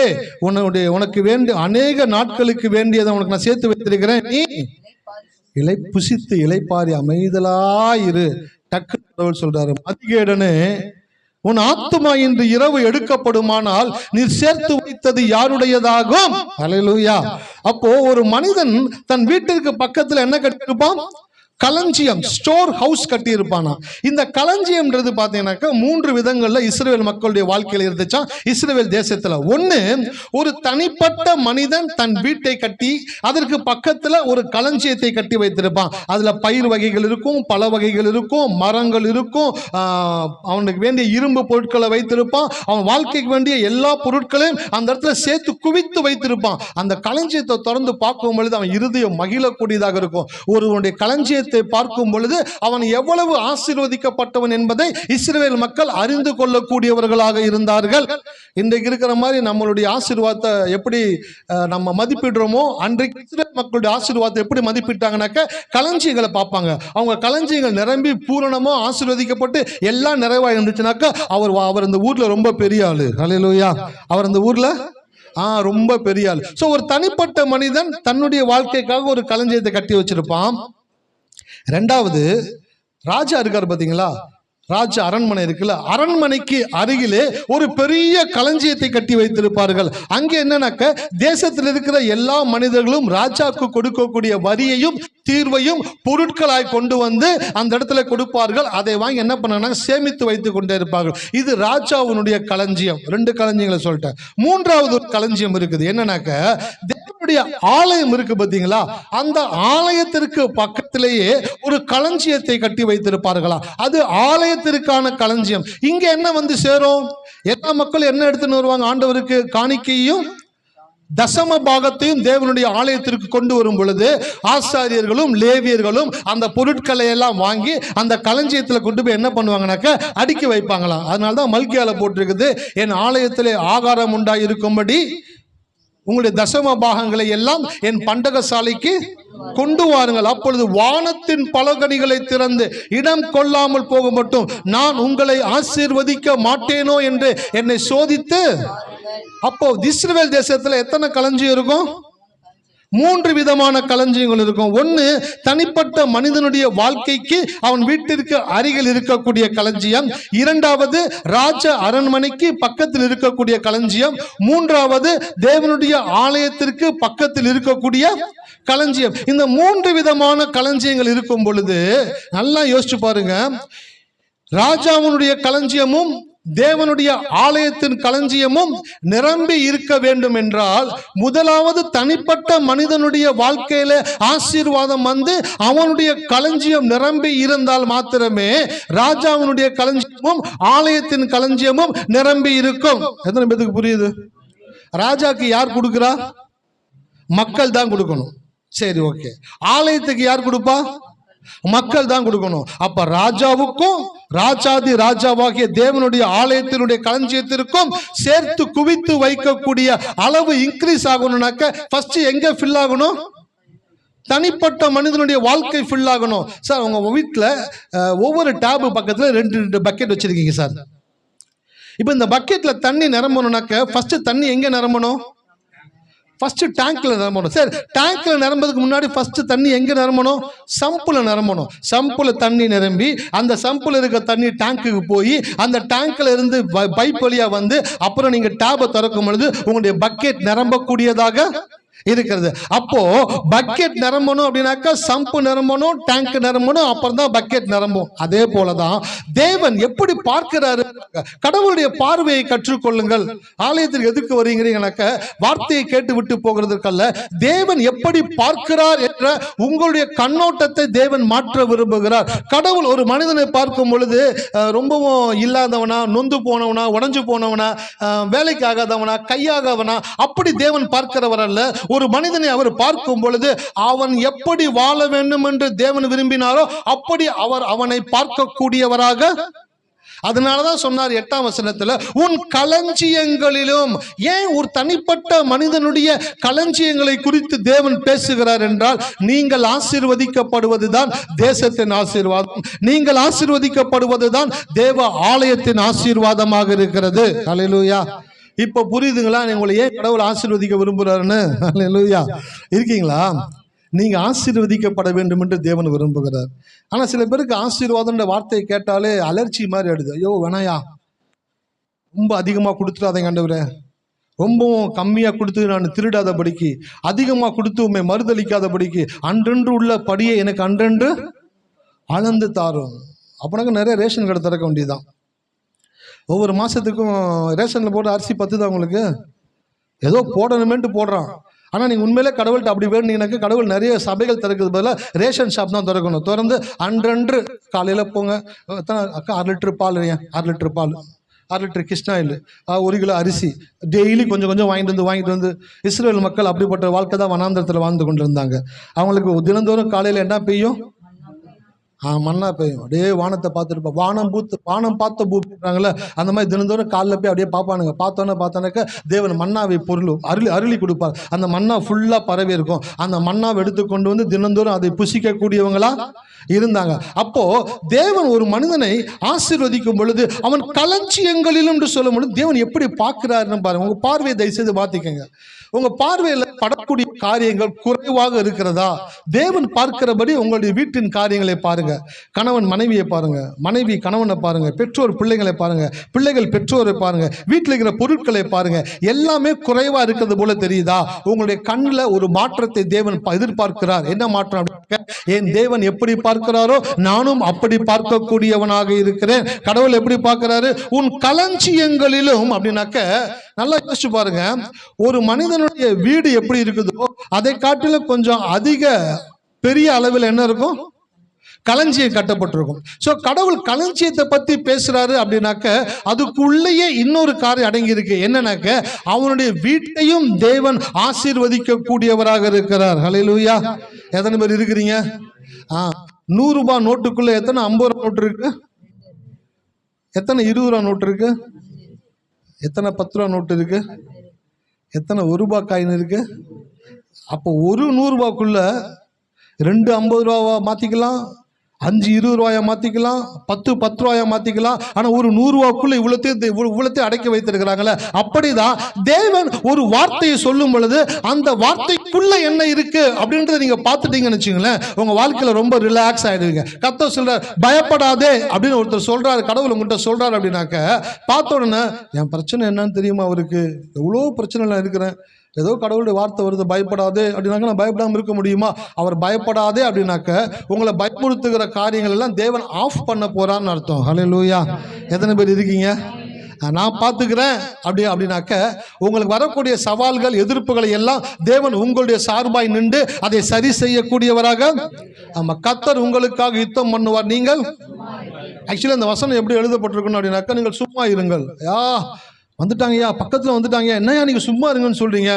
உனக்கு வேண்டிய அநேக நாட்களுக்கு வேண்டியதை உனக்கு நான் சேர்த்து வைத்திருக்கிறேன், நீ இலை புசித்து இலைப்பாரி அமைதலாயிரு. டக்கு சொல்றாரு, மதிகேடனே உன் ஆத்துமா இன்று இரவு எடுக்கப்படுமானால் நீர் சேர்த்து வைத்தது யாருடையதாகும்? அல்லேலூயா. அப்போ ஒரு மனிதன் தன் வீட்டிற்கு பக்கத்துல என்ன கட்டியிருப்பான்? களஞ்சியம், ஸ்டோர் ஹவுஸ் கட்டி இருப்பானா. இந்த களஞ்சியம்ன்றது பாத்தீங்கன்னாக்கா 3 விதங்கள்ல இஸ்ரவேல் மக்களுடைய வாழ்க்கையில இருந்துச்சா இஸ்ரவேல் தேசத்துல. ஒண்ணு, ஒரு தனிப்பட்ட மனிதன் தன் வீட்டை கட்டி அதற்கு பக்கத்துல ஒரு களஞ்சியத்தை கட்டி வைத்திருப்பான். அதுல பயிர் வகைகள் இருக்கும், பல வகைகள் இருக்கும், மரங்கள் இருக்கும், அவனுக்கு வேண்டிய இரும்பு பொருட்களை வைத்திருப்பான். அவன் வாழ்க்கைக்கு வேண்டிய எல்லா பொருட்களையும் அந்த இடத்துல சேர்த்து குவித்து வைத்திருப்பான். அந்த களஞ்சியத்தை திறந்து பார்க்கும் பொழுது அவன் இருதயம் மகிழக்கூடியதாக இருக்கும். ஒருவனுடைய களஞ்சிய பார்க்கும் பொழுது அவன் எவ்வளவு ஆசீர்வதிக்கப்பட்டவன் என்பதை இஸ்ரவேல் மக்கள் அறிந்து கொள்ளக்கூடியவர்களாக இருந்தார்கள். இன்றைக்கு இருக்கிற மாதிரி நம்மளுடைய ஆசீர்வாதத்தை எப்படி நம்ம மதிப்பிடுறோமோ, அன்றைக்கு இஸ்ரவேல் மக்களுடைய ஆசீர்வாதத்தை எப்படி மதிப்பிட்டாங்கன்னாக்க களஞ்சியங்களை பார்ப்பாங்க. அவங்க களஞ்சியங்கள் நிரம்பி பூரணமா ஆசீர்வதிக்கப்பட்டு எல்லாம் நிறைவா இருந்துச்சுனாக்கா அவர் இந்த ஊர்ல ரொம்ப பெரிய ஆளு. அல்லேலூயா. அவர் இந்த ஊர்ல ரொம்ப பெரிய ஆள். சோ ஒரு தனிப்பட்ட மனிதன் தன்னுடைய வாழ்க்கைக்காக ஒரு களஞ்சியத்தை கட்டி வச்சிருப்பான். 2வது, ராஜா இருக்காரு பாத்தீங்களா, ராஜ அரண்மனை இருக்குல்ல, அரண்மனைக்கு அருகிலே ஒரு பெரிய களஞ்சியத்தை கட்டி வைத்திருப்பார்கள். அங்கே என்னன்னாக்க தேசத்தில் இருக்கிற எல்லா மனிதர்களும் ராஜாவுக்கு கொடுக்கக்கூடிய வரியையும் தீர்வையும் பொருட்களாய் கொண்டு வந்து அந்த இடத்துல கொடுப்பார்கள். அதை வாங்கி என்ன பண்ணாங்கன்னா சேமித்து வைத்துக் கொண்டே இருப்பார்கள். இது ராஜாவுடைய களஞ்சியம். 2 களஞ்சியங்களை சொல்லிட்டேன். 3வது ஒரு களஞ்சியம் இருக்குது. என்னன்னாக்க தேவனுடைய ஆலயம் இருக்கு பாத்தீங்களா, அந்த ஆலயத்திற்கு பக்கத்திலேயே ஒரு களஞ்சியத்தை கட்டி வைத்திருப்பார்களா. அது ஆலயத்திற்கான களஞ்சியம். இங்க என்ன வந்து சேரும்? எல்லா மக்களும் என்ன எடுத்துன்னு வருவாங்க? ஆண்டவருக்கு காணிக்கையும் தசம பாகத்தையும் தேவனுடைய ஆலயத்திற்கு கொண்டு வரும் பொழுது ஆசாரியர்களும் லேவியர்களும் அந்த பொருட்களை எல்லாம் வாங்கி அந்த களஞ்சியத்துல கொண்டு போய் என்ன பண்ணுவாங்கன்னாக்க அடுக்கி வைப்பாங்களாம். அதனாலதான் மல்கியால போட்டிருக்குது, என் ஆலயத்திலே ஆகாரம் உண்டாய் இருக்கும்படி உங்களுடைய தசம பாகங்களை எல்லாம் என் பண்டகசாலைக்கு கொண்டு வாருங்கள், அப்பொழுது வானத்தின் பலகணிகளை திறந்து இடம் கொள்ளாமல் போக மட்டும் நான் உங்களை ஆசீர்வதிக்க மாட்டேனோ என்று என்னை சோதித்து. அப்போ இஸ்ரவேல் தேசத்துல எத்தனை களஞ்சியம் இருக்கும்? 3 விதமான களஞ்சியங்கள் இருக்கும். ஒன்று, தனிப்பட்ட மனிதனுடைய வாழ்க்கைக்கு அவன் வீட்டிற்கு அருகில் இருக்கக்கூடிய களஞ்சியம். 2வது, ராஜ அரண்மனைக்கு பக்கத்தில் இருக்கக்கூடிய களஞ்சியம். 3வது, தேவனுடைய ஆலயத்திற்கு பக்கத்தில் இருக்கக்கூடிய களஞ்சியம். இந்த 3 விதமான களஞ்சியங்கள் இருக்கும் பொழுது நல்லா யோசிச்சு பாருங்க. ராஜாவுடைய களஞ்சியமும் தேவனுடைய ஆலயத்தின் களஞ்சியமும் நிரம்பி இருக்க வேண்டும் என்றால், முதலாவது தனிப்பட்ட மனிதனுடைய வாழ்க்கையில ஆசீர்வாதம் வந்து அவனுடைய களஞ்சியம் நிரம்பி இருந்தால் மாத்திரமே ராஜாவுடைய களஞ்சியமும் ஆலயத்தின் களஞ்சியமும் நிரம்பி இருக்கும். எத்தனை பேருக்கு புரியுது? ராஜாக்கு யார் கொடுக்கிறா? மக்கள் தான் கொடுக்கணும். சரி, ஓகே. ஆலயத்துக்கு யார் கொடுப்பா? மக்கள் தான் கொடுக்கணும். அப்ப ராஜாவுக்கும் ராஜாதி ராஜாவாகிய தேவனுடைய ஆலயத்தினுடைய களஞ்சியத்திற்கும் சேர்த்து குவித்து வைக்கக்கூடிய அளவு இன்க்ரீஸ் ஆகணும்னாக்க ஃபர்ஸ்ட் எங்க ஃபில் ஆகணும்? தனிப்பட்ட மனிதனுடைய வாழ்க்கை ஃபில் ஆகணும். சார், உங்க வீட்டில் ஒவ்வொரு டேபு பக்கத்துல 2 பக்கெட் வச்சிருக்கீங்க சார். இப்போ இந்த பக்கெட்ல தண்ணி நிரம்பணும்னாக்க ஃபர்ஸ்ட் தண்ணி எங்க நிரம்பணும்? ஃபர்ஸ்ட் டேங்க்ல நிரம்பணும். சரி, டேங்க்ல நிரம்பதுக்கு முன்னாடி ஃபர்ஸ்ட் தண்ணி எங்க நிரம்பணும்? சம்புல நிரம்பணும். சம்புல தண்ணி நிரம்பி அந்த சம்புல இருக்க தண்ணி டேங்க்குக்கு போய் அந்த டேங்க்ல இருந்து பைப் வழியா வந்து அப்புறம் நீங்க டேபை திறக்கும் பொழுது உங்களுடைய பக்கெட் நிரம்பக்கூடியதாக இருக்கிறது. அப்போ பக்கெட் நிரம்பணும் அப்படின்னாக்கா சம்பு நிரம்பணும், டேங்க் நிரம்பணும், அப்புறம் தான் பக்கெட் நிரம்பும். அதே போலதான் தேவன் எப்படி பார்க்கிறாரு, கடவுளுடைய பார்வையை கற்றுக்கொள்ளுங்கள். ஆலயத்திற்கு எதுக்கு வரீங்கிறீங்கனாக்க வார்த்தையை கேட்டு விட்டு போகிறதுக்கல்ல, தேவன் எப்படி பார்க்கிறார் என்ற உங்களுடைய கண்ணோட்டத்தை தேவன் மாற்ற விரும்புகிறார். கடவுள் ஒரு மனிதனை பார்க்கும் பொழுது ரொம்பவும் இல்லாதவனா, நொந்து போனவனா, உடஞ்சு போனவனா, வேலைக்கு ஆகாதவனா, கையாகவனா அப்படி தேவன் பார்க்கிறவர் அல்ல. ஒரு மனிதனை அவர் பார்க்கும் பொழுது அவன் எப்படி வாழ வேண்டும் என்று தேவன் விரும்பினாரோ அப்படி அவர் அவனை பார்க்கக்கூடியவராக. அதனாலதான் சொன்னார் 8ஆம் வசனத்துல, உன் களஞ்சியங்களிலும். ஏன் ஒரு தனிப்பட்ட மனிதனுடைய களஞ்சியங்களை குறித்து தேவன் பேசுகிறார் என்றால், நீங்கள் ஆசீர்வதிக்கப்படுவதுதான் தேசத்தின் ஆசீர்வாதம், நீங்கள் ஆசீர்வதிக்கப்படுவதுதான் தேவ ஆலயத்தின் ஆசீர்வாதமாக இருக்கிறது. அல்லேலூயா. இப்ப புரியுதுங்களா உங்களை ஏன் கடவுள் ஆசீர்வதிக்க விரும்புறாருன்னு? அல்லேலூயா. இருக்கீங்களா? நீங்க ஆசீர்வதிக்கப்பட வேண்டும் என்று தேவன் விரும்புகிறார். ஆனா சில பேருக்கு ஆசீர்வாதம் வார்த்தையை கேட்டாலே அலர்ச்சி மாதிரி ஆயிடுது. ஐயோ வேணாயா, ரொம்ப அதிகமா கொடுத்துடாதீங்க ஆண்டவரே, ரொம்பவும் கம்மியா கொடுத்து நான் திருடாதபடிக்கு, அதிகமா கொடுத்து உண்மை மறுதளிக்காதபடிக்கு, அன்றென்று உள்ள படியை எனக்கு அன்றென்று அளந்து தாரும். அப்படின்னாக்க நிறைய ரேஷன் கடை திறக்க வேண்டியதுதான். ஒவ்வொரு மாசத்துக்கும் ரேஷன்ல போட்டு அரிசி பத்துதான் உங்களுக்கு, ஏதோ போடணுமேன்ட்டு போடுறான். ஆனால் நீங்கள் உண்மையிலே கடவுள்கிட்ட அப்படி வேணுனீங்கன்னாக்க கடவுள் நிறைய சபைகள் திறக்கிறது பதிலாக ரேஷன் ஷாப் தான் திறக்கணும். திறந்து அன்றன்று காலையில் போங்க, அக்கா 6 லிட்டர் பால், 6 லிட்டர் பால், 6 லிட்டர் கிருஷ்ணா இல்லை, 1 கிலோ அரிசி டெய்லி கொஞ்சம் கொஞ்சம் வாங்கிட்டு வந்து இஸ்ரேல் மக்கள் அப்படிப்பட்ட வாழ்க்கை தான் வனாந்திரத்தில் வாழ்ந்து கொண்டு இருந்தாங்க. அவங்களுக்கு தினந்தோறும் காலையில் என்ன பெய்யும்? மண்ணா பெய்யும். அப்படியே வானத்தை பார்த்துட்டு, வானம் பார்த்த பூமிறாங்களே அந்த மாதிரி தினந்தோறும் காலில் போய் அப்படியே பார்ப்பானுங்க. பார்த்தானாக்க தேவன் மன்னாவை பொருளும் அருளி கொடுப்பார். அந்த மன்னா ஃபுல்லாக பரவி இருக்கும். அந்த மன்னாவை எடுத்துக்கொண்டு வந்து தினந்தோறும் அதை புசிக்கக்கூடியவங்களா இருந்தாங்க. அப்போ தேவன் ஒரு மனிதனை ஆசீர்வதிக்கும் பொழுது அவன் களஞ்சியங்களிலும் என்று சொல்லும் பொழுது தேவன் எப்படி பார்க்கிறாருன்னு பாருங்க. உங்க பார்வையை தயவு செய்து மாத்திக்கங்க. உங்க பார்வையில் படக்கூடிய காரியங்கள் குறைவாக இருக்கிறதா? தேவன் பார்க்கிறபடி உங்களுடைய வீட்டின் காரியங்களை பாருங்க. கணவன் மனைவியை பாருங்க, மனைவி கணவனை பாருங்க, பெற்றோர் பிள்ளைகளை பாருங்க, பிள்ளைகள் பெற்றோரை பாருங்க, வீட்டில் இருக்கிற பொருட்களை பாருங்க. எல்லாமே குறைவா இருக்கிறது போல தெரியுதா? உங்களுடைய கண்ணில் ஒரு மாற்றத்தை தேவன் எதிர்பார்க்கிறார். என்ன மாற்றம்? என் தேவன் எப்படி பார்க்கிறாரோ நானும் அப்படி பார்க்கக்கூடியவனாக இருக்கிறேன். கடவுள் எப்படி பார்க்கிறாரு? உன் களஞ்சியங்களிலும். அப்படின்னாக்க நல்லா யோசிச்சு பாருங்க. ஒரு மனிதனுடைய வீடு எப்படி இருக்குதோ அதை காட்டிலும் கொஞ்சம் அதிக பெரிய அளவில் என்ன இருக்கும்? களஞ்சியம் கட்டப்பட்டிருக்கும். ஸோ கடவுள் களஞ்சியத்தை பத்தி பேசுறாரு அப்படின்னாக்க அதுக்குள்ளேயே இன்னொரு காரியம் அடங்கி இருக்கு. என்னன்னாக்க அவனுடைய வீட்டையும் தேவன் ஆசீர்வதிக்க கூடியவராக இருக்கிறார். ஹல்லேலூயா. எத்தனை பேர் இருக்கிறீங்க? 100 ரூபாய் நோட்டுக்குள்ள எத்தனை 50 ரூபா நோட்டு இருக்கு? எத்தனை 20 ரூபா நோட்டு இருக்கு? எத்தனை 10 ரூபா நோட்டு இருக்கு? எத்தனை 1 ரூபாய் காயின் இருக்கு? அப்போ ஒரு 100 ரூபாய்க்குள்ள 2 50 ரூபாவா மாத்திக்கலாம், 5 20 ரூபாயா மாத்திக்கலாம், 10 ரூபாயா மாத்திக்கலாம். ஆனா ஒரு 100 ரூபாய்க்குள்ள இவ்வளத்தையும் அடக்கி வைத்திருக்கிறாங்களே. அப்படிதான் தேவன் ஒரு வார்த்தையை சொல்லும் பொழுது அந்த வார்த்தைக்குள்ள என்ன இருக்கு அப்படின்றத நீங்க பார்த்துட்டீங்கன்னு வச்சுங்களேன், உங்க வாழ்க்கையில ரொம்ப ரிலாக்ஸ் ஆயிடுவீங்க. கர்த்தர் சொல்றார், பயப்படாதே அப்படின்னு ஒருத்தர் சொல்றாரு, கடவுள் உங்கள்கிட்ட சொல்றாரு. அப்படின்னாக்க பார்த்த உடனே என் பிரச்சனை என்னன்னு தெரியுமா? அவருக்கு எவ்வளோ பிரச்சனை எல்லாம் இருக்கிறேன், ஏதோ கடவுளுடைய வார்த்தை வருது பயப்படாதே அப்படின்னாக்க நான் பயப்படாமல் இருக்க முடியுமா? அவர் பயப்படாதே அப்படின்னாக்க உங்களை பயமுறுத்துகிற காரியங்கள் எல்லாம் தேவன் ஆஃப் பண்ண போறான்னு அர்த்தம். ஹல்லேலூயா. எத்தனை பேர் இருக்கீங்க? நான் பார்த்துக்கிறேன் அப்படின்னாக்க உங்களுக்கு வரக்கூடிய சவால்கள் எதிர்ப்புகளை எல்லாம் தேவன் உங்களுடைய சார்பாய் நின்று அதை சரி செய்யக்கூடியவராக. கர்த்தர் உங்களுக்காக யுத்தம் பண்ணுவார். நீங்கள் ஆக்சுவலி அந்த வசனம் எப்படி எழுதப்பட்டிருக்கணும் அப்படின்னாக்க, நீங்கள் சும்மா இருங்கள். வந்துட்டாங்கய்யா, பக்கத்தில் வந்துட்டாங்க, என்னையா நீங்க சும்மா இருங்கன்னு சொல்றீங்க?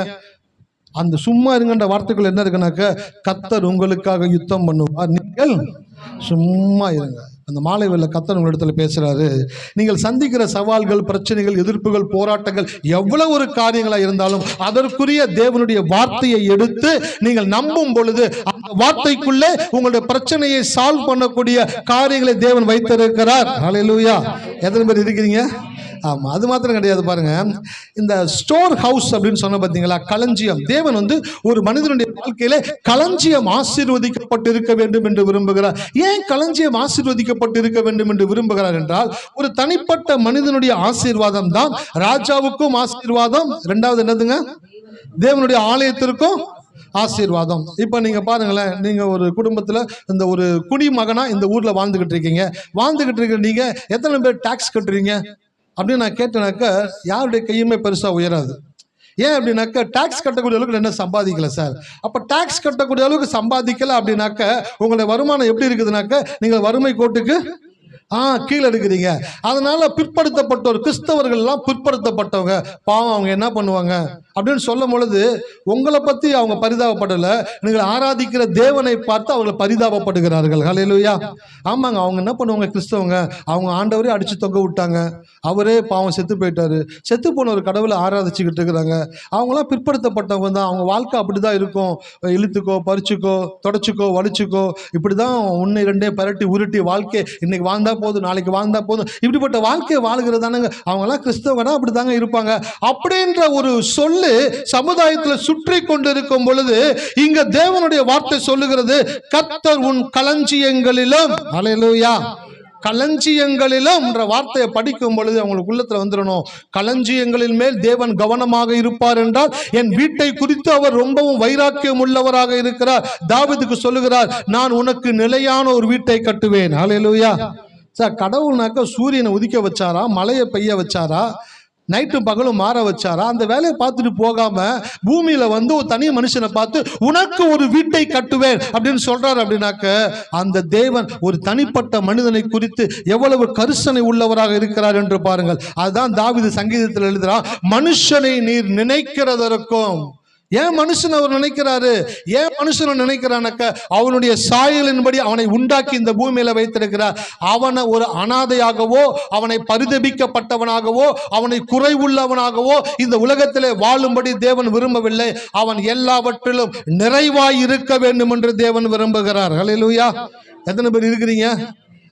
அந்த சும்மா இருங்கன்ற வார்த்தைகள் என்ன இருக்குனாக்க, கர்த்தர் உங்களுக்காக யுத்தம் பண்ணுவார், நீங்கள் சும்மா இருங்க. அந்த மாலை வேளை கர்த்தர் உங்களிடத்துல பேசுறாரு. நீங்கள் சந்திக்கிற சவால்கள், பிரச்சனைகள், எதிர்ப்புகள், போராட்டங்கள் எவ்வளவு ஒரு காரியங்களா இருந்தாலும் அதற்குரிய தேவனுடைய வார்த்தையை எடுத்து நீங்கள் நம்பும் பொழுது அந்த வார்த்தைக்குள்ளே உங்களுடைய பிரச்சனையை சால்வ் பண்ணக்கூடிய காரியங்களை தேவன் வைத்திருக்கிறார். ஹல்லேலூயா. எத்தனை பேர் இருக்கிறீங்க? ஆமாம், அது மாத்திரம் கிடையாது. பாருங்க, இந்த ஸ்டோர் ஹவுஸ் அப்படின்னு சொன்ன பார்த்தீங்களா, களஞ்சியம். தேவன் ஒரு மனிதனுடைய வாழ்க்கையில களஞ்சியம் ஆசீர்வதிக்கப்பட்டு இருக்க வேண்டும் என்று விரும்புகிறார். ஏன் களஞ்சியம் ஆசீர்வதிக்கப்பட்டு இருக்க வேண்டும் என்று விரும்புகிறார் என்றால், ஒரு தனிப்பட்ட மனிதனுடைய ஆசீர்வாதம் தான் ராஜாவுக்கும் ஆசீர்வாதம், இரண்டாவது என்னதுங்க, தேவனுடைய ஆலயத்திற்கும் ஆசீர்வாதம். இப்போ நீங்கள் பாருங்களேன், நீங்கள் ஒரு குடும்பத்தில் இந்த ஒரு குடிமகனா இந்த ஊரில் வாழ்ந்துக்கிட்டு இருக்கீங்க. நீங்கள் எத்தனை பேர் டாக்ஸ் கட்டுறீங்க அப்படின்னு நான் கேட்டேனாக்க யாருடைய கையுமே பெருசாக உயராது. ஏன் அப்படின்னாக்க டாக்ஸ் கட்டக்கூடிய அளவுக்கு என்ன சம்பாதிக்கல சார். அப்போ டாக்ஸ் கட்டக்கூடிய அளவுக்கு சம்பாதிக்கல அப்படின்னாக்க உங்களுடைய வருமானம் எப்படி இருக்குதுனாக்க நீங்கள் வறுமை கோட்டுக்கு கீழே இருக்கிறீங்க. அதனால பிற்படுத்தப்பட்டவர், கிறிஸ்தவர்கள் எல்லாம் பிற்படுத்தப்பட்டவங்க, பாவம் அவங்க என்ன பண்ணுவாங்க அப்படின்னு சொல்லும் பொழுது உங்களை பத்தி அவங்க பரிதாபப்படலை, நீங்கள் ஆராதிக்கிற தேவனை பார்த்து அவர்கள் பரிதாபப்படுகிறார்கள். ஹல்லேலூயா. ஆமாங்க, அவங்க என்ன பண்ணுவாங்க, கிறிஸ்தவங்க அவங்க ஆண்டவரே அடிச்சு தொங்க விட்டாங்க, அவரே பாவம் செத்து போயிட்டாரு, செத்து போன ஒரு கடவுளை ஆராதிச்சுக்கிட்டு இருக்கிறாங்க. அவங்களாம் பிற்படுத்தப்பட்டவங்க தான், அவங்க வாழ்க்கை அப்படிதான் இருக்கும், இழுத்துக்கோ பறிச்சுக்கோ தொடச்சிக்கோ வலிச்சுக்கோ இப்படிதான் ஒன்னு ரெண்டே பரட்டி உருட்டி வாழ்க்கை இன்னைக்கு வாழ்ந்தா போதும் நாளைக்கு வாழ்ந்தா போதும் இப்படிப்பட்ட வாழ்க்கையை வாழ்கிறதானுங்க. அவங்கெல்லாம் கிறிஸ்தவனா அப்படிதாங்க இருப்பாங்க அப்படின்ற ஒரு சொல்லு சமுதாயத்தில் சுற்றி கொண்டிருக்கும் பொழுது இங்க தேவனுடைய வார்த்தை சொல்லுகிறது, கர்த்தர் உன் களஞ்சியங்களிலும், ஹல்லேலூயா, களஞ்சியங்களிலும் என்ற வார்த்தையை படிக்கும் பொழுது அவங்களுக்கு உள்ளத்துல வந்துடணும், களஞ்சியங்களின் மேல் தேவன் கவனமாக இருப்பார் என்றால் என் வீட்டை குறித்து அவர் ரொம்பவும் வைராக்கியம் உள்ளவராக இருக்கிறார். தாவீதுக்கு சொல்லுகிறார், நான் உனக்கு நிலையான ஒரு வீட்டை கட்டுவேன். ஹல்லேலூயா. சார், கடவுள்னாக்க சூரியனை உதிக்க வச்சாரா, மழையை பெய்ய வச்சாரா, நைட்டு பகலும் மாற வச்சாரா? அந்த வேலையை பார்த்துட்டு போகாம பூமியில வந்து ஒரு தனி மனுஷனை பார்த்து உனக்கு ஒரு வீட்டை கட்டுவேன் அப்படின்னு சொல்றாரு. அப்படின்னாக்க அந்த தேவன் ஒரு தனிப்பட்ட மனிதனை குறித்து எவ்வளவு கரிசனை உள்ளவராக இருக்கிறார் என்று பாருங்கள். அதுதான் தாவீது சங்கீதத்தில் எழுதுறான், மனுஷனை நீர் நினைக்கிறதற்கும். ஏன் மனுஷன் அவர் நினைக்கிறாரு, ஏன் மனுஷனை நினைக்கிறானாக்க அவனுடைய சாயலின்படி அவனை உண்டாக்கி இந்த பூமியில வைத்திருக்கிறார். அவனை ஒரு அனாதையாகவோ அவனை பரிதபிக்கப்பட்டவனாகவோ அவனை குறைவுள்ளவனாகவோ இந்த உலகத்திலே வாழும்படி தேவன் விரும்பவில்லை. அவன் எல்லாவற்றிலும் நிறைவாய் இருக்க வேண்டும் என்று தேவன் விரும்புகிறார். ஹல்லேலூயா. எத்தனை பேர் இருக்கிறீங்க?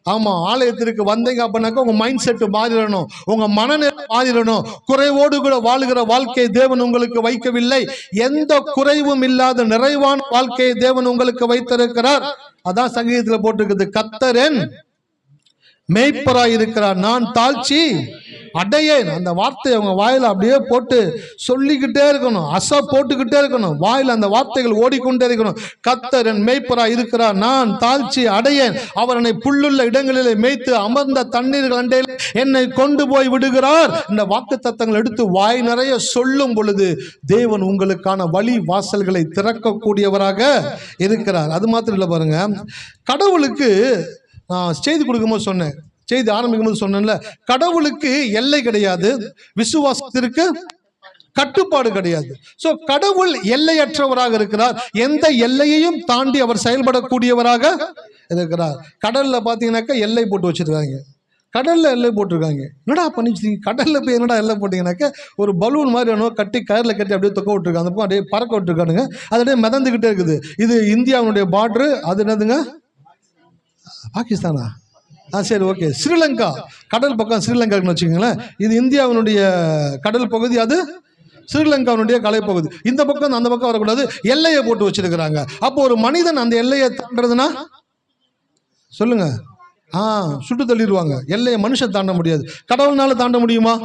ஆமா, ஆலயத்திற்கு வந்தீங்க அப்படின்னாக்க உங்க மைண்ட் செட் மாறிடணும், உங்க மனநிலை மாறிடணும். குறைவோடு கூட வாழுகிற வாழ்க்கையை தேவன் உங்களுக்கு வைக்கவில்லை, எந்த குறைவும் இல்லாத நிறைவான வாழ்க்கையை தேவன் உங்களுக்கு வைத்திருக்கிறார். அதான் சங்கீதத்தில் போட்டிருக்குது, கர்த்தரின் மேய்ப்பராய் இருக்கிறார், நான் தாழ்ச்சி அடையேன். அந்த வார்த்தையை அவங்க வாயில அப்படியே போட்டு சொல்லிக்கிட்டே இருக்கணும், போட்டுக்கிட்டே இருக்கணும், வாயில அந்த வார்த்தைகள் ஓடிக்கொண்டே இருக்கணும். கர்த்தர் என் மேய்ப்பராய் இருக்கிறார், நான் தாழ்ச்சி அடையேன், அவர் என்னை புல்லுள்ள இடங்களிலே மேய்த்து அமர்ந்த தண்ணீர்கள் அண்டையில் என்னை கொண்டு போய் விடுகிறார். இந்த வாக்குத்தத்தங்கள் எடுத்து வாய் நிறைய சொல்லும் பொழுது தேவன் உங்களுக்கான வழி வாசல்களை திறக்கக்கூடியவராக இருக்கிறார். அது மாத்திரம் இல்லை பாருங்க, கடவுளுக்கு நான் செய்தி கொடுக்கும்போது சொன்னேன், செய்தி ஆரம்பிக்கும் போது சொன்னேன்ல, கடவுளுக்கு எல்லை கிடையாது, விசுவாசத்திற்கு கட்டுப்பாடு கிடையாது. சோ கடவுள் எல்லையற்றவராக இருக்கிறார், எந்த எல்லையையும் தாண்டி அவர் செயல்படக்கூடியவராக இருக்கிறார். கடல்ல பாத்தீங்கன்னாக்கா எல்லை போட்டு வச்சிருக்காங்க, கடல்ல எல்லை போட்டிருக்காங்க. என்னடா பண்ணிச்சிருக்கீங்க கடல்ல போய், என்னடா எல்லை போட்டீங்கன்னாக்க ஒரு பலூன் மாதிரி வேணும் கட்டி கயர்ல கட்டி அப்படியே தொக்க விட்டுருக்காங்க, அந்த பக்கம் அப்படியே பறக்க விட்டுருக்கானுங்க, அது அப்படியே மிதந்துகிட்டே இருக்குது. இது இந்தியாவுடைய பார்டரு, அது என்னதுங்க, பாகிஸ்தானா? சரி, ஓகே, ஸ்ரீலங்கா கடல் பக்கம் ஸ்ரீலங்கான்னு வச்சுக்கோங்களேன். இது இந்தியாவினுடைய கடல் பகுதி, அது ஸ்ரீலங்காவுடைய கலைப்பகுதி. இந்த பக்கம் அந்த பக்கம் வரக்கூடாது, எல்லையை போட்டு வச்சிருக்கிறாங்க. அப்போ ஒரு மனிதன் அந்த எல்லையை தாண்டதுன்னா சொல்லுங்க, சுட்டு தள்ளிடுவாங்க. எல்லையை மனுஷன் தாண்ட முடியாது, கடவுள்னால தாண்ட முடியுமா?